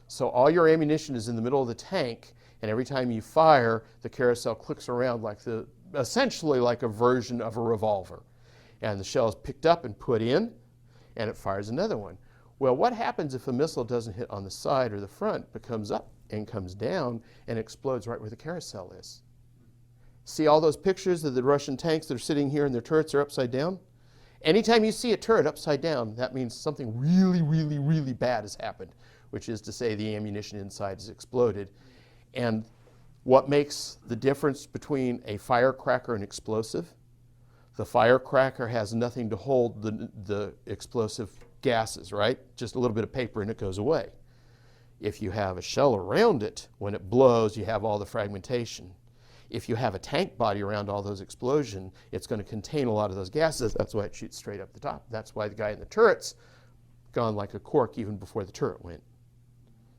So all your ammunition is in the middle of the tank, and every time you fire, the carousel clicks around like essentially like a version of a revolver. And the shell is picked up and put in, and it fires another one. Well, what happens if a missile doesn't hit on the side or the front, but comes up and comes down and explodes right where the carousel is? See all those pictures of the Russian tanks that are sitting here and their turrets are upside down? Anytime you see a turret upside down, that means something really, really, really bad has happened, which is to say the ammunition inside has exploded. And what makes the difference between a firecracker and explosive? The firecracker has nothing to hold the explosive gases, right? Just a little bit of paper and it goes away. If you have a shell around it, when it blows, you have all the fragmentation. If you have a tank body around all those explosions, it's going to contain a lot of those gases. That's why it shoots straight up the top. That's why the guy in the turret's gone like a cork even before the turret went.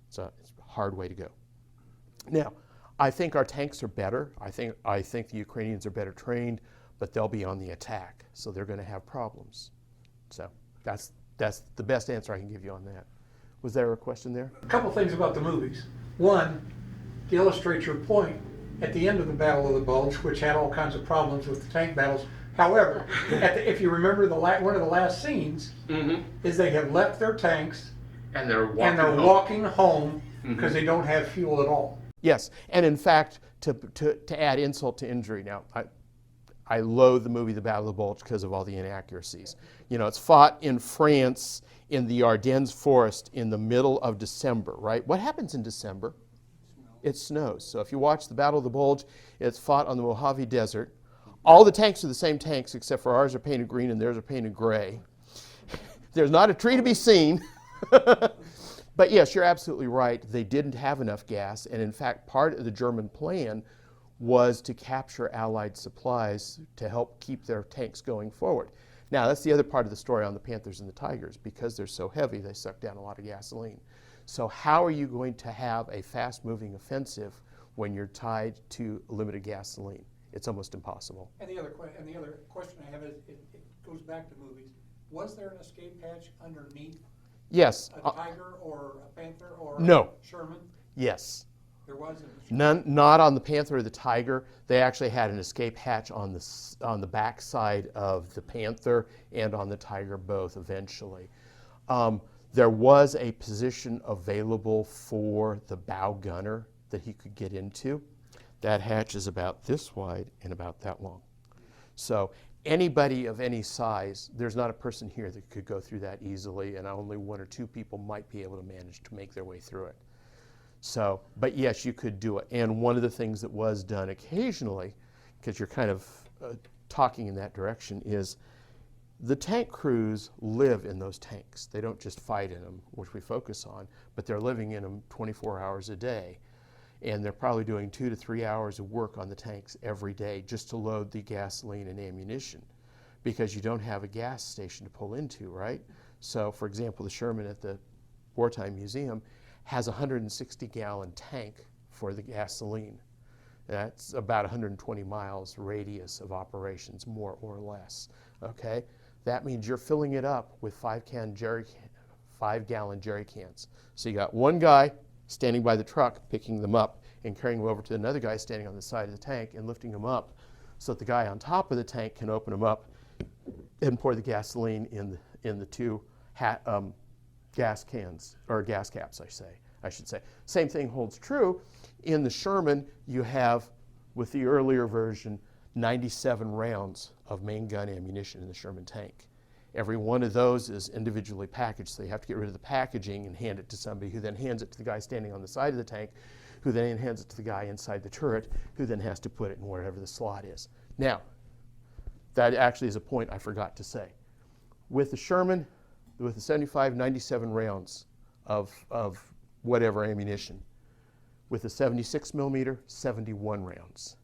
So it's a hard way to go. Now, I think our tanks are better. I think the Ukrainians are better trained, but they'll be on the attack, so they're going to have problems. So that's the best answer I can give you on that. Was there a question there? A couple things about the movies. One, to illustrate your point, at the end of the Battle of the Bulge, which had all kinds of problems with the tank battles, however, if you remember one of the last scenes, is they have left their tanks and they're walking home because they don't have fuel at all. Yes, and in fact, to add insult to injury, now I loathe the movie The Battle of the Bulge because of all the inaccuracies. You know, it's fought in France in the Ardennes forest in the middle of December, right? What happens in December? It snows. So if you watch The Battle of the Bulge, it's fought on the Mojave Desert. All the tanks are the same tanks except for ours are painted green and theirs are painted gray. There's not a tree to be seen. But yes, you're absolutely right. They didn't have enough gas, and in fact, part of the German plan was to capture Allied supplies to help keep their tanks going forward. Now, that's the other part of the story on the Panthers and the Tigers. Because they're so heavy, they suck down a lot of gasoline. So how are you going to have a fast-moving offensive when you're tied to limited gasoline? It's almost impossible. And the other question I have is, it goes back to movies. Was there an escape hatch underneath? Yes. A Tiger or a Panther or No. a Sherman? Yes. There wasn't. None, not on the Panther or the Tiger. They actually had an escape hatch on the back side of the Panther and on the Tiger both eventually. There was a position available for the bow gunner that he could get into. That hatch is about this wide and about that long. So anybody of any size, there's not a person here that could go through that easily, and only one or two people might be able to manage to make their way through it. So, but yes, you could do it. And one of the things that was done occasionally, because you're kind of talking in that direction, is the tank crews live in those tanks. They don't just fight in them, which we focus on, but they're living in them 24 hours a day. And they're probably doing 2 to 3 hours of work on the tanks every day just to load the gasoline and ammunition, because you don't have a gas station to pull into, right? So, for example, the Sherman at the Wartime Museum has a 160-gallon tank for the gasoline. That's about 120 miles radius of operations, more or less, okay? That means you're filling it up with 5-gallon jerry cans. So you got one guy standing by the truck picking them up and carrying them over to another guy standing on the side of the tank and lifting them up so that the guy on top of the tank can open them up and pour the gasoline in the two gas cans, or gas caps, I should say. Same thing holds true. In the Sherman, you have, with the earlier version, 97 rounds of main gun ammunition in the Sherman tank. Every one of those is individually packaged, so you have to get rid of the packaging and hand it to somebody, who then hands it to the guy standing on the side of the tank, who then hands it to the guy inside the turret, who then has to put it in wherever the slot is. Now, that actually is a point I forgot to say. With the Sherman, with the 75, 97 rounds of whatever ammunition. With the 76 millimeter, 71 rounds.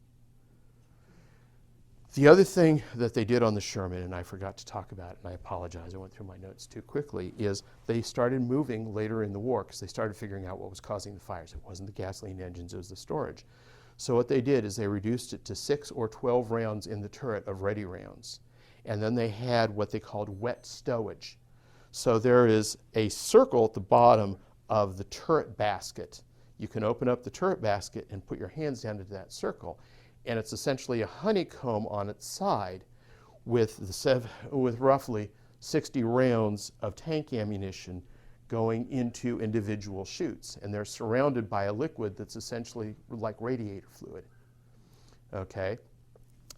The other thing that they did on the Sherman, and I forgot to talk about it, and I apologize, I went through my notes too quickly, is they started moving later in the war because they started figuring out what was causing the fires. It wasn't the gasoline engines, it was the storage. So what they did is they reduced it to 6 or 12 rounds in the turret of ready rounds. And then they had what they called wet stowage. So there is a circle at the bottom of the turret basket. You can open up the turret basket and put your hands down into that circle. And it's essentially a honeycomb on its side with roughly 60 rounds of tank ammunition going into individual chutes. And they're surrounded by a liquid that's essentially like radiator fluid. Okay?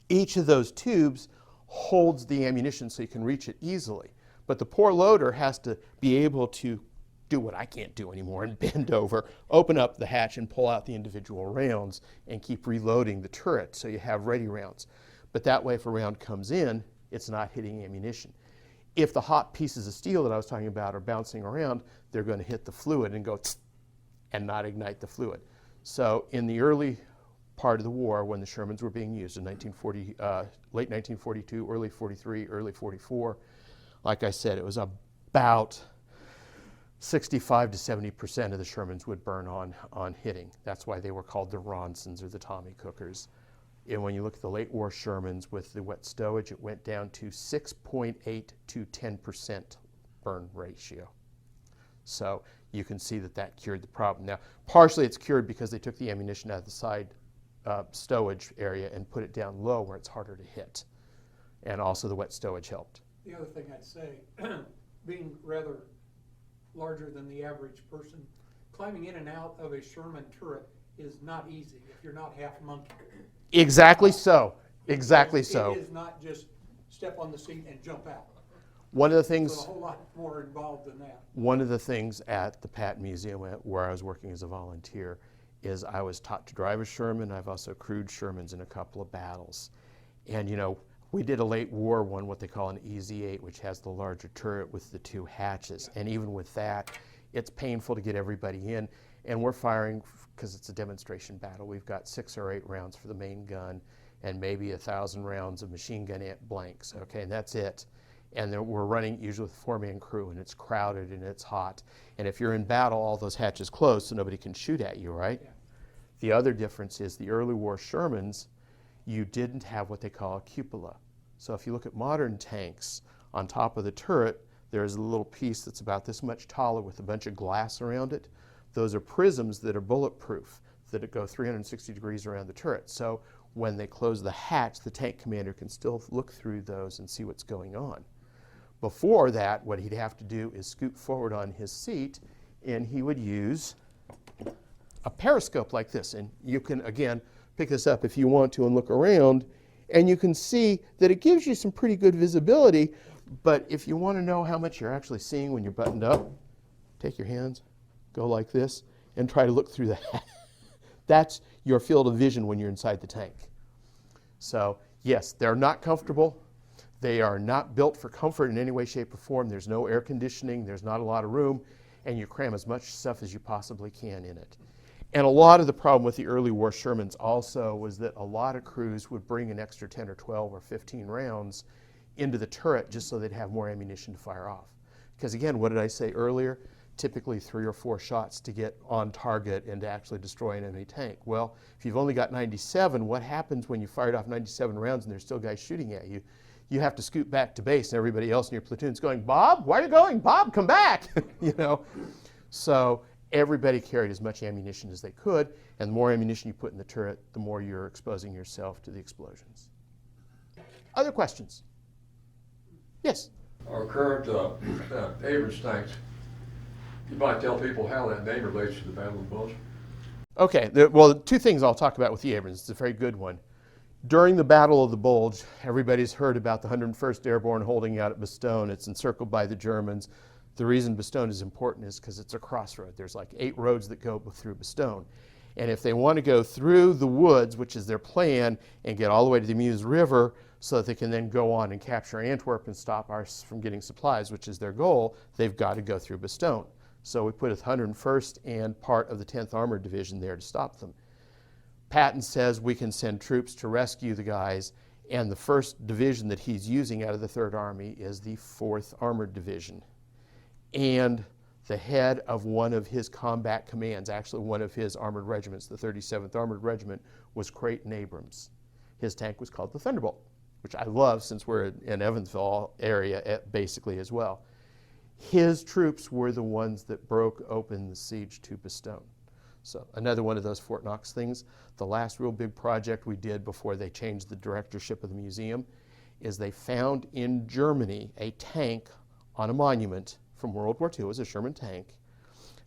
Each of those tubes holds the ammunition so you can reach it easily. But the poor loader has to be able to do what I can't do anymore and bend over, open up the hatch and pull out the individual rounds and keep reloading the turret so you have ready rounds. But that way if a round comes in, it's not hitting ammunition. If the hot pieces of steel that I was talking about are bouncing around, they're going to hit the fluid and go tsk, and not ignite the fluid. So in the early part of the war, when the Shermans were being used in late 1942, early 43, early 44, like I said, it was about 65 to 70% of the Shermans would burn on hitting. That's why they were called the Ronsons or the Tommy Cookers. And when you look at the late war Shermans with the wet stowage, it went down to 6.8 to 10% burn ratio. So you can see that cured the problem. Now, partially it's cured because they took the ammunition out of the side stowage area and put it down low where it's harder to hit. And also the wet stowage helped. The other thing I'd say, being rather larger than the average person, climbing in and out of a Sherman turret is not easy if you're not half monkey. Exactly so. Exactly so. It is not just step on the seat and jump out. One of the things. There's a whole lot more involved than that. One of the things at the Pat Museum where I was working as a volunteer is I was taught to drive a Sherman. I've also crewed Shermans in a couple of battles. And you know, we did a late war one, what they call an EZ-8, which has the larger turret with the two hatches. And even with that, it's painful to get everybody in. And we're firing, because it's a demonstration battle, we've got 6 or 8 rounds for the main gun and maybe 1,000 rounds of machine gun blanks, okay, and that's it. And then we're running usually with a 4-man crew, and it's crowded and it's hot. And if you're in battle, all those hatches close so nobody can shoot at you, right? Yeah. The other difference is the early war Shermans, you didn't have what they call a cupola. So if you look at modern tanks, on top of the turret, there's a little piece that's about this much taller with a bunch of glass around it. Those are prisms that are bulletproof, that go 360 degrees around the turret. So when they close the hatch, the tank commander can still look through those and see what's going on. Before that, what he'd have to do is scoot forward on his seat, and he would use a periscope like this. And you can, again, pick this up if you want to and look around, and you can see that it gives you some pretty good visibility, but if you want to know how much you're actually seeing when you're buttoned up, take your hands, go like this, and try to look through that. That's your field of vision when you're inside the tank. So yes, they're not comfortable. They are not built for comfort in any way, shape, or form. There's no air conditioning. There's not a lot of room. And you cram as much stuff as you possibly can in it. And a lot of the problem with the early war Shermans also was that a lot of crews would bring an extra 10 or 12 or 15 rounds into the turret just so they'd have more ammunition to fire off. Because again, what did I say earlier? Typically 3 or 4 shots to get on target and to actually destroy an enemy tank. Well, if you've only got 97, what happens when you fired off 97 rounds and there's still guys shooting at you? You have to scoot back to base and everybody else in your platoon's going, Bob, where are you going? Bob, come back! You know? So everybody carried as much ammunition as they could, and the more ammunition you put in the turret, the more you're exposing yourself to the explosions. Other questions? Yes? Our current Abrams tanks, you might tell people how that name relates to the Battle of the Bulge? Okay, well, 2 things I'll talk about with the Abrams. It's a very good one. During the Battle of the Bulge, everybody's heard about the 101st Airborne holding out at Bastogne. It's encircled by the Germans. The reason Bastogne is important is because it's a crossroad. There's like 8 roads that go through Bastogne. And if they want to go through the woods, which is their plan, and get all the way to the Meuse River so that they can then go on and capture Antwerp and stop us from getting supplies, which is their goal, they've got to go through Bastogne. So we put 101st and part of the 10th Armored Division there to stop them. Patton says we can send troops to rescue the guys, and the 1st division that he's using out of the 3rd Army is the 4th Armored Division. And the head of one of his combat commands, actually one of his armored regiments, the 37th Armored Regiment, was Creighton Abrams. His tank was called the Thunderbolt, which I love since we're in Evansville area basically as well. His troops were the ones that broke open the siege to Bastogne. So another one of those Fort Knox things. The last real big project we did before they changed the directorship of the museum is they found in Germany a tank on a monument from World War II. It was a Sherman tank.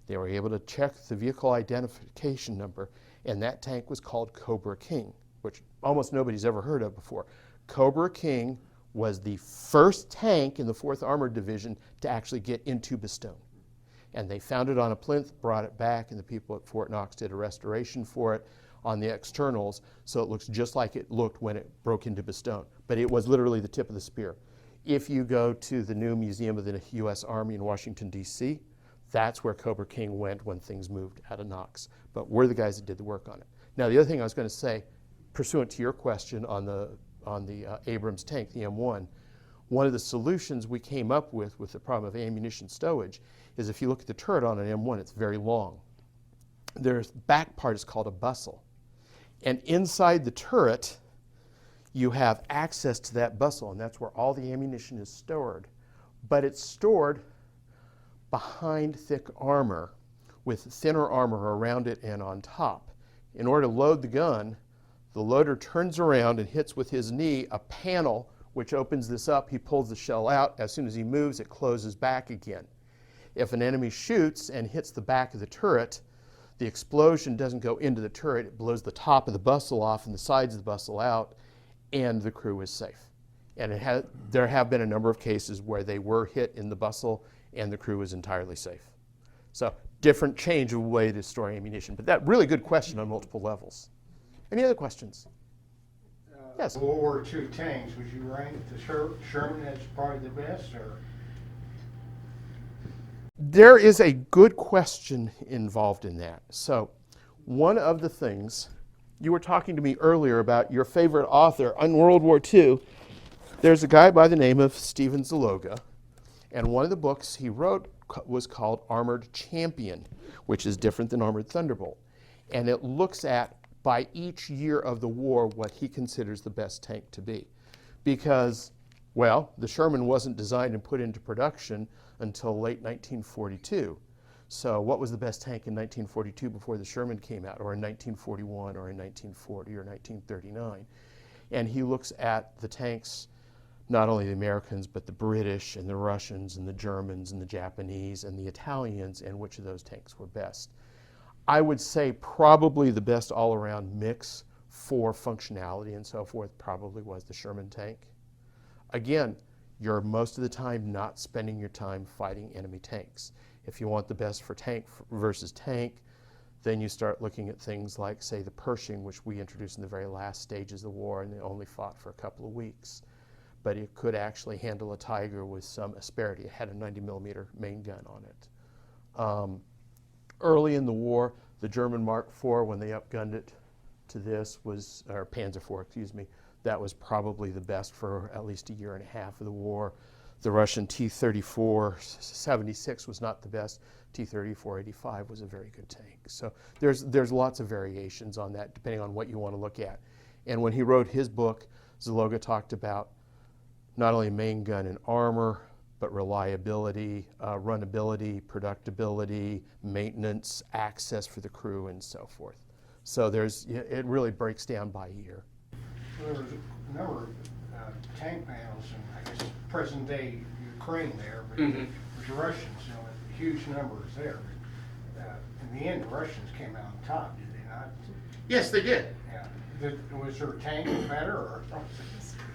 They were able to check the vehicle identification number, and that tank was called Cobra King, which almost nobody's ever heard of before. Cobra King was the first tank in the 4th Armored Division to actually get into Bastogne. And they found it on a plinth, brought it back, and the people at Fort Knox did a restoration for it on the externals, so it looks just like it looked when it broke into Bastogne. But it was literally the tip of the spear. If you go to the new Museum of the U.S. Army in Washington, D.C., that's where Cobra King went when things moved out of Knox. But we're the guys that did the work on it. Now, the other thing I was going to say, pursuant to your question on the Abrams tank, the M1, one of the solutions we came up with the problem of ammunition stowage is if you look at the turret on an M1, it's very long. Their back part is called a bustle. And inside the turret, you have access to that bustle, and that's where all the ammunition is stored. But it's stored behind thick armor with thinner armor around it and on top. In order to load the gun, the loader turns around and hits with his knee a panel which opens this up. He pulls the shell out. As soon as he moves, it closes back again. If an enemy shoots and hits the back of the turret, the explosion doesn't go into the turret. It blows the top of the bustle off and the sides of the bustle out, and the crew is safe. And there have been a number of cases where they were hit in the bustle and the crew was entirely safe. So different change of way to store ammunition, but that really good question on multiple levels. Any other questions? Yes. World War II tanks, would you rank the Sherman as probably the best, or? There is a good question involved in that. So one of the things, you were talking to me earlier about your favorite author on World War II. There's a guy by the name of Stephen Zaloga, and one of the books he wrote was called Armored Champion, which is different than Armored Thunderbolt. And it looks at, by each year of the war, what he considers the best tank to be. Because, well, the Sherman wasn't designed and put into production until late 1942. So what was the best tank in 1942 before the Sherman came out, or in 1941, or in 1940, or 1939? And he looks at the tanks, not only the Americans, but the British and the Russians and the Germans and the Japanese and the Italians, and which of those tanks were best. I would say probably the best all-around mix for functionality and so forth probably was the Sherman tank. Again, you're most of the time not spending your time fighting enemy tanks. If you want the best for tank versus tank, then you start looking at things like, say, the Pershing, which we introduced in the very last stages of the war, and they only fought for a couple of weeks. But it could actually handle a Tiger with some asperity. It had a 90mm main gun on it. Early in the war, the German Mark IV, when they upgunned it to this, was, or Panzer IV, excuse me, that was probably the best for at least a year and a half of the war. The Russian T-34-76 was not the best. T-34-85 was a very good tank. So there's lots of variations on that depending on what you want to look at. And when he wrote his book, Zaloga talked about not only main gun and armor, but reliability, runnability, productability, maintenance, access for the crew, and so forth. So it really breaks down by year. Well, there was a number of tank panels in, I guess, present day Ukraine there, but Mm-hmm. with the Russians, you know, huge numbers there. In the end, the Russians came out on top, did they not? Yes, they did. Yeah. Was their tank better, or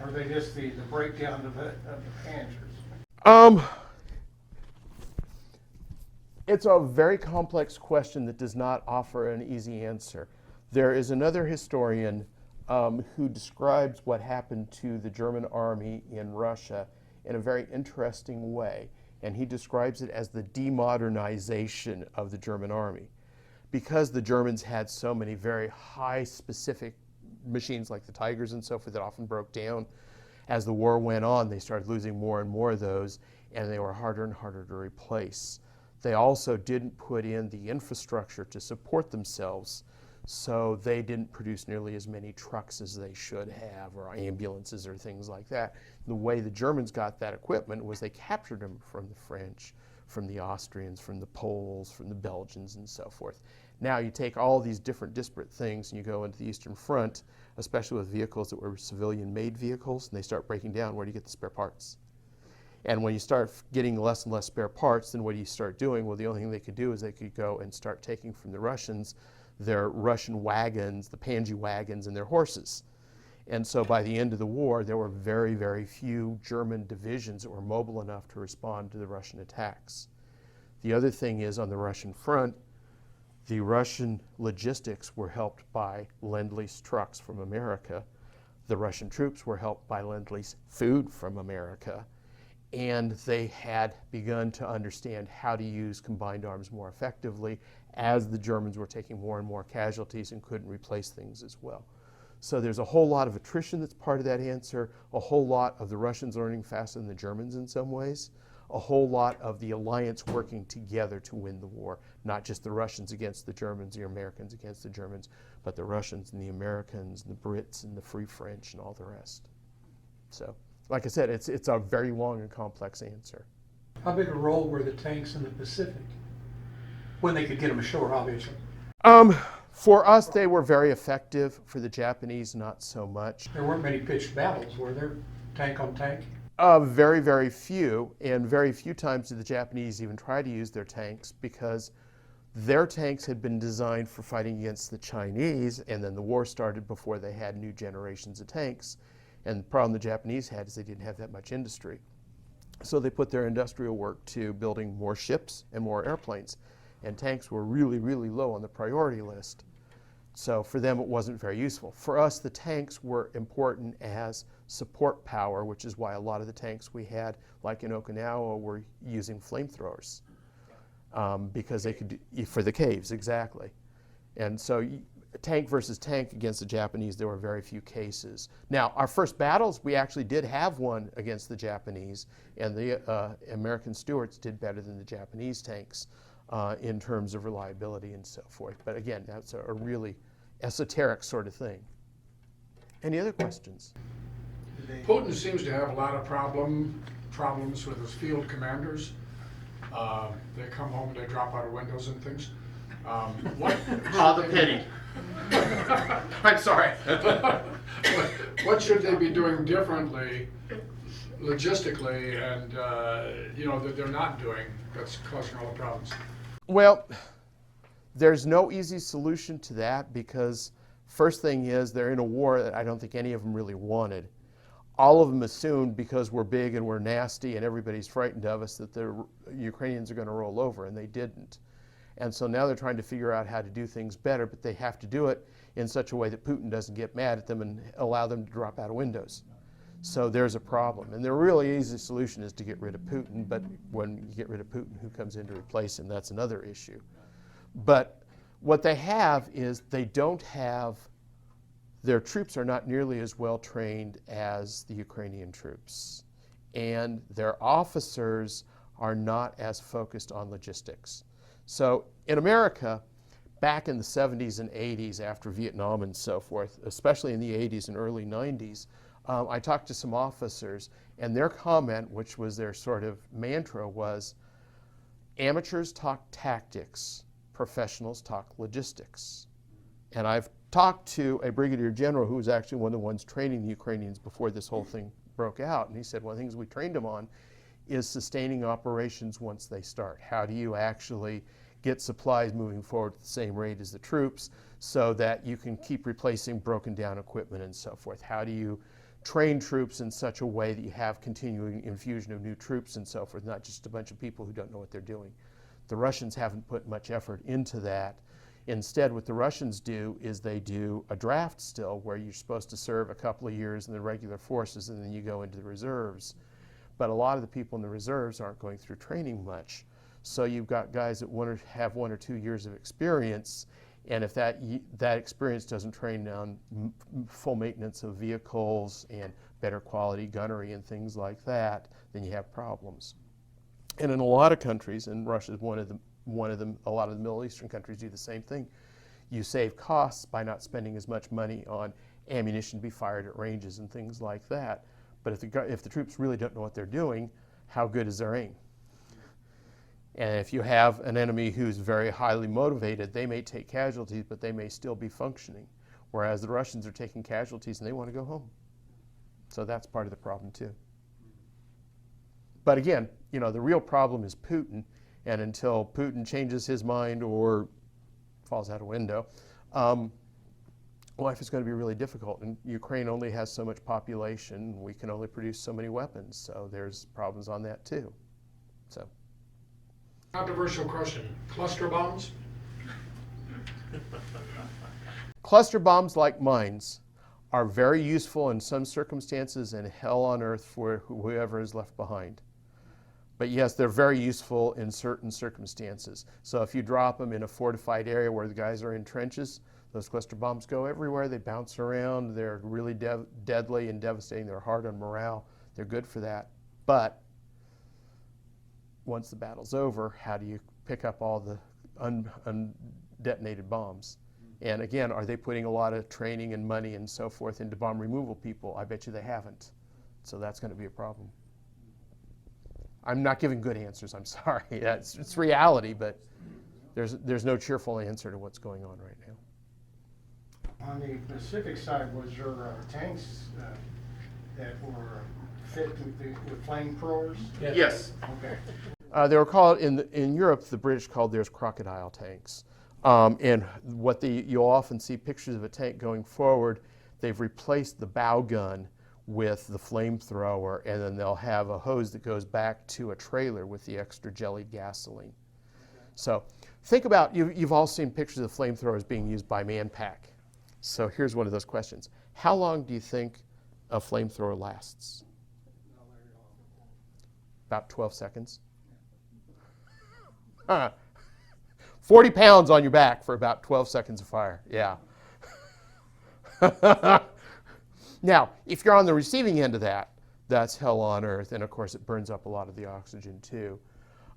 are they just the breakdown of the Panthers? It's a very complex question that does not offer an easy answer. There is another historian who describes what happened to the German army in Russia in a very interesting way, and he describes it as the demodernization of the German army. Because the Germans had so many very high specific machines like the Tigers and so forth that often broke down, as the war went on, they started losing more and more of those, and they were harder and harder to replace. They also didn't put in the infrastructure to support themselves, so they didn't produce nearly as many trucks as they should have, or ambulances or things like that. The way the Germans got that equipment was they captured them from the French, from the Austrians, from the Poles, from the Belgians, and so forth. Now you take all these different disparate things and you go into the Eastern Front, especially with vehicles that were civilian-made vehicles, and they start breaking down. Where do you get the spare parts? And when you start getting less and less spare parts, then what do you start doing? Well, the only thing they could do is they could go and start taking from the Russians their Russian wagons, the Panji wagons, and their horses. And so by the end of the war, there were very, very few German divisions that were mobile enough to respond to the Russian attacks. The other thing is, on the Russian front, the Russian logistics were helped by Lend-Lease trucks from America. The Russian troops were helped by Lend-Lease food from America. And they had begun to understand how to use combined arms more effectively as the Germans were taking more and more casualties and couldn't replace things as well. So there's a whole lot of attrition that's part of that answer, a whole lot of the Russians learning faster than the Germans in some ways, a whole lot of the alliance working together to win the war, not just the Russians against the Germans, the Americans against the Germans, but the Russians and the Americans and the Brits and the Free French and all the rest. So, like I said, it's a very long and complex answer. How big a role were the tanks in the Pacific? When they could get them ashore, obviously. For us, they were very effective. For the Japanese, not so much. There weren't many pitched battles, were there? Tank on tank? Very, very few, and very few times did the Japanese even try to use their tanks because their tanks had been designed for fighting against the Chinese, and then the war started before they had new generations of tanks. And the problem the Japanese had is they didn't have that much industry. So they put their industrial work to building more ships and more airplanes. And tanks were really, really low on the priority list. So for them, it wasn't very useful. For us, the tanks were important as support power, which is why a lot of the tanks we had, like in Okinawa, were using flamethrowers. Because they could, for the caves, exactly. And so tank versus tank against the Japanese, there were very few cases. Now, our first battles, we actually did have one against the Japanese, and the American Stuarts did better than the Japanese tanks in terms of reliability and so forth. But again, that's a really esoteric sort of thing. Any other questions? Putin seems to have a lot of problems with his field commanders. They come home and they drop out of windows and things. The pity. I'm sorry. What should they be doing differently, logistically, and that they're not doing that's causing all the problems? Well, there's no easy solution to that because First thing is they're in a war that I don't think any of them really wanted. All of them assumed because we're big and we're nasty and everybody's frightened of us that the Ukrainians are going to roll over, and they didn't. And so now they're trying to figure out how to do things better, but they have to do it in such a way that Putin doesn't get mad at them and allow them to drop out of windows. So there's a problem. And the really easy solution is to get rid of Putin, but when you get rid of Putin, who comes in to replace him? That's another issue. But what they have is they don't have, their troops are not nearly as well trained as the Ukrainian troops. And their officers are not as focused on logistics. So in America, back in the 70s and 80s after Vietnam and so forth, especially in the 80s and early 90s, I talked to some officers, and their comment, which was their sort of mantra, was amateurs talk tactics, professionals talk logistics. And I've talked to a brigadier general who was actually one of the ones training the Ukrainians before this whole thing broke out, and he said one of the things we trained them on is sustaining operations once they start. How do you actually get supplies moving forward at the same rate as the troops so that you can keep replacing broken down equipment and so forth? How do you train troops in such a way that you have continuing infusion of new troops and so forth, not just a bunch of people who don't know what they're doing? The Russians haven't put much effort into that. Instead, what the Russians do is they do a draft still where you're supposed to serve a couple of years in the regular forces and then you go into the reserves. But a lot of the people in the reserves aren't going through training much. So you've got guys that have 1 or 2 years of experience, and if that experience doesn't train on full maintenance of vehicles and better quality gunnery and things like that, then you have problems. And in a lot of countries, and Russia is one of them, a lot of the Middle Eastern countries do the same thing. You save costs by not spending as much money on ammunition to be fired at ranges and things like that. But if the troops really don't know what they're doing, how good is their aim? And if you have an enemy who's very highly motivated, they may take casualties, but they may still be functioning. Whereas the Russians are taking casualties and they want to go home. So that's part of the problem too. But again, you know, the real problem is Putin, and until Putin changes his mind or falls out a window, life is going to be really difficult. And Ukraine only has so much population. We can only produce so many weapons. So there's problems on that too. So. Controversial question, cluster bombs? Cluster bombs, like mines, are very useful in some circumstances and hell on earth for whoever is left behind. But yes, they're very useful in certain circumstances. So if you drop them in a fortified area where the guys are in trenches, those cluster bombs go everywhere. They bounce around. They're really deadly and devastating. They're hard on morale. They're good for that. But once the battle's over, how do you pick up all the undetonated bombs? And again, are they putting a lot of training and money and so forth into bomb removal people? I bet you they haven't. So that's going to be a problem. I'm not giving good answers, I'm sorry. It's reality, but there's no cheerful answer to what's going on right now. On the Pacific side, was there tanks that were fit with flamethrowers? Yes. Okay. They were called, in Europe, the British called theirs crocodile tanks. And you'll often see pictures of a tank going forward. They've replaced the bow gun with the flamethrower, and then they'll have a hose that goes back to a trailer with the extra jellied gasoline. So think about, you've all seen pictures of flamethrowers being used by Manpack. So here's one of those questions. How long do you think a flamethrower lasts? About 12 seconds. 40 pounds on your back for about 12 seconds of fire. Yeah. Now, if you're on the receiving end of that, that's hell on earth. And of course, it burns up a lot of the oxygen too.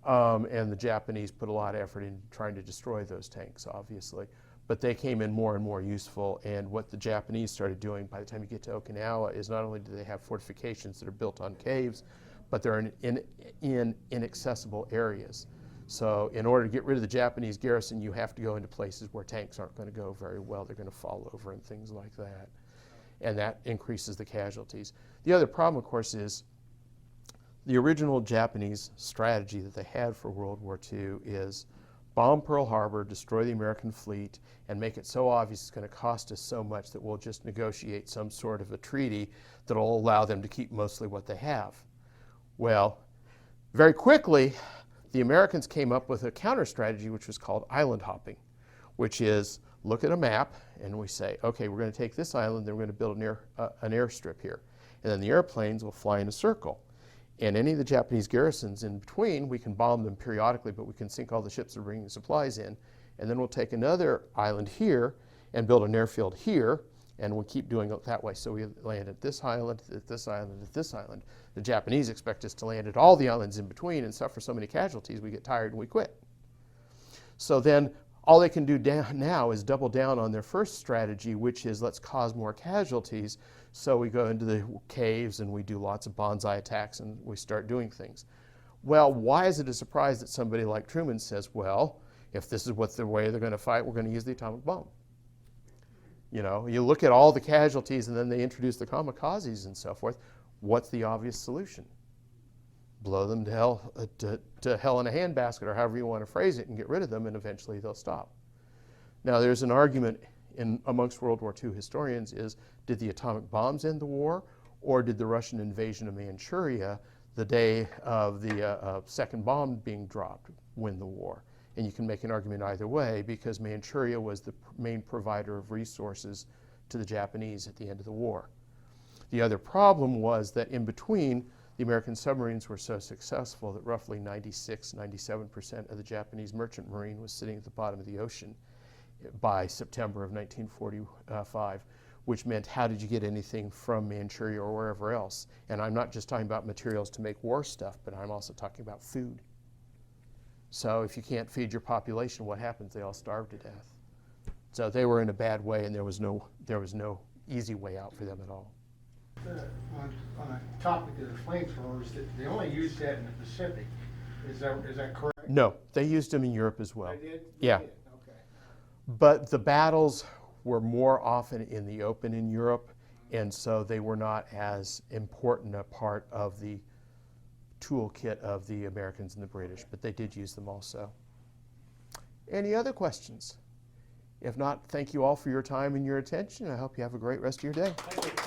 And the Japanese put a lot of effort in trying to destroy those tanks, obviously. But they came in more and more useful. And what the Japanese started doing by the time you get to Okinawa is not only do they have fortifications that are built on caves, but they're in inaccessible areas. So in order to get rid of the Japanese garrison, you have to go into places where tanks aren't going to go very well. They're going to fall over and things like that. And that increases the casualties. The other problem, of course, is the original Japanese strategy that they had for World War II is bomb Pearl Harbor, destroy the American fleet, and make it so obvious it's going to cost us so much that we'll just negotiate some sort of a treaty that will allow them to keep mostly what they have. Well, very quickly, the Americans came up with a counter strategy which was called island hopping, which is look at a map and we say, okay, we're going to take this island, then we're going to build an airstrip here. And then the airplanes will fly in a circle. And any of the Japanese garrisons in between, we can bomb them periodically, but we can sink all the ships that are bringing supplies in. And then we'll take another island here and build an airfield here, and we'll keep doing it that way. So we land at this island, at this island, at this island. The Japanese expect us to land at all the islands in between and suffer so many casualties, we get tired and we quit. So then all they can do now is double down on their first strategy, which is let's cause more casualties. So we go into the caves and we do lots of bonsai attacks and we start doing things. Well, why is it a surprise that somebody like Truman says, well, if this is what the way they're going to fight, we're going to use the atomic bomb? You know, you look at all the casualties and then they introduce the kamikazes and so forth. What's the obvious solution? Blow them to hell in a handbasket, or however you want to phrase it, and get rid of them, and eventually they'll stop. Now, there's an argument amongst World War II historians is, did the atomic bombs end the war, or did the Russian invasion of Manchuria, the day of the second bomb being dropped, win the war? And you can make an argument either way, because Manchuria was the main provider of resources to the Japanese at the end of the war. The other problem was that in between, the American submarines were so successful that roughly 96-97% of the Japanese merchant marine was sitting at the bottom of the ocean by September of 1945, which meant how did you get anything from Manchuria or wherever else? And I'm not just talking about materials to make war stuff, but I'm also talking about food. So if you can't feed your population, what happens? They all starve to death. So they were in a bad way, and there was no easy way out for them at all. On a topic of the flamethrowers, they only used that in the Pacific. Is that correct? No, they used them in Europe as well. They did? Yeah. They did, okay. But the battles were more often in the open in Europe, and so they were not as important a part of the toolkit of the Americans and the British, but they did use them also. Any other questions? If not, thank you all for your time and your attention. I hope you have a great rest of your day. Thank you.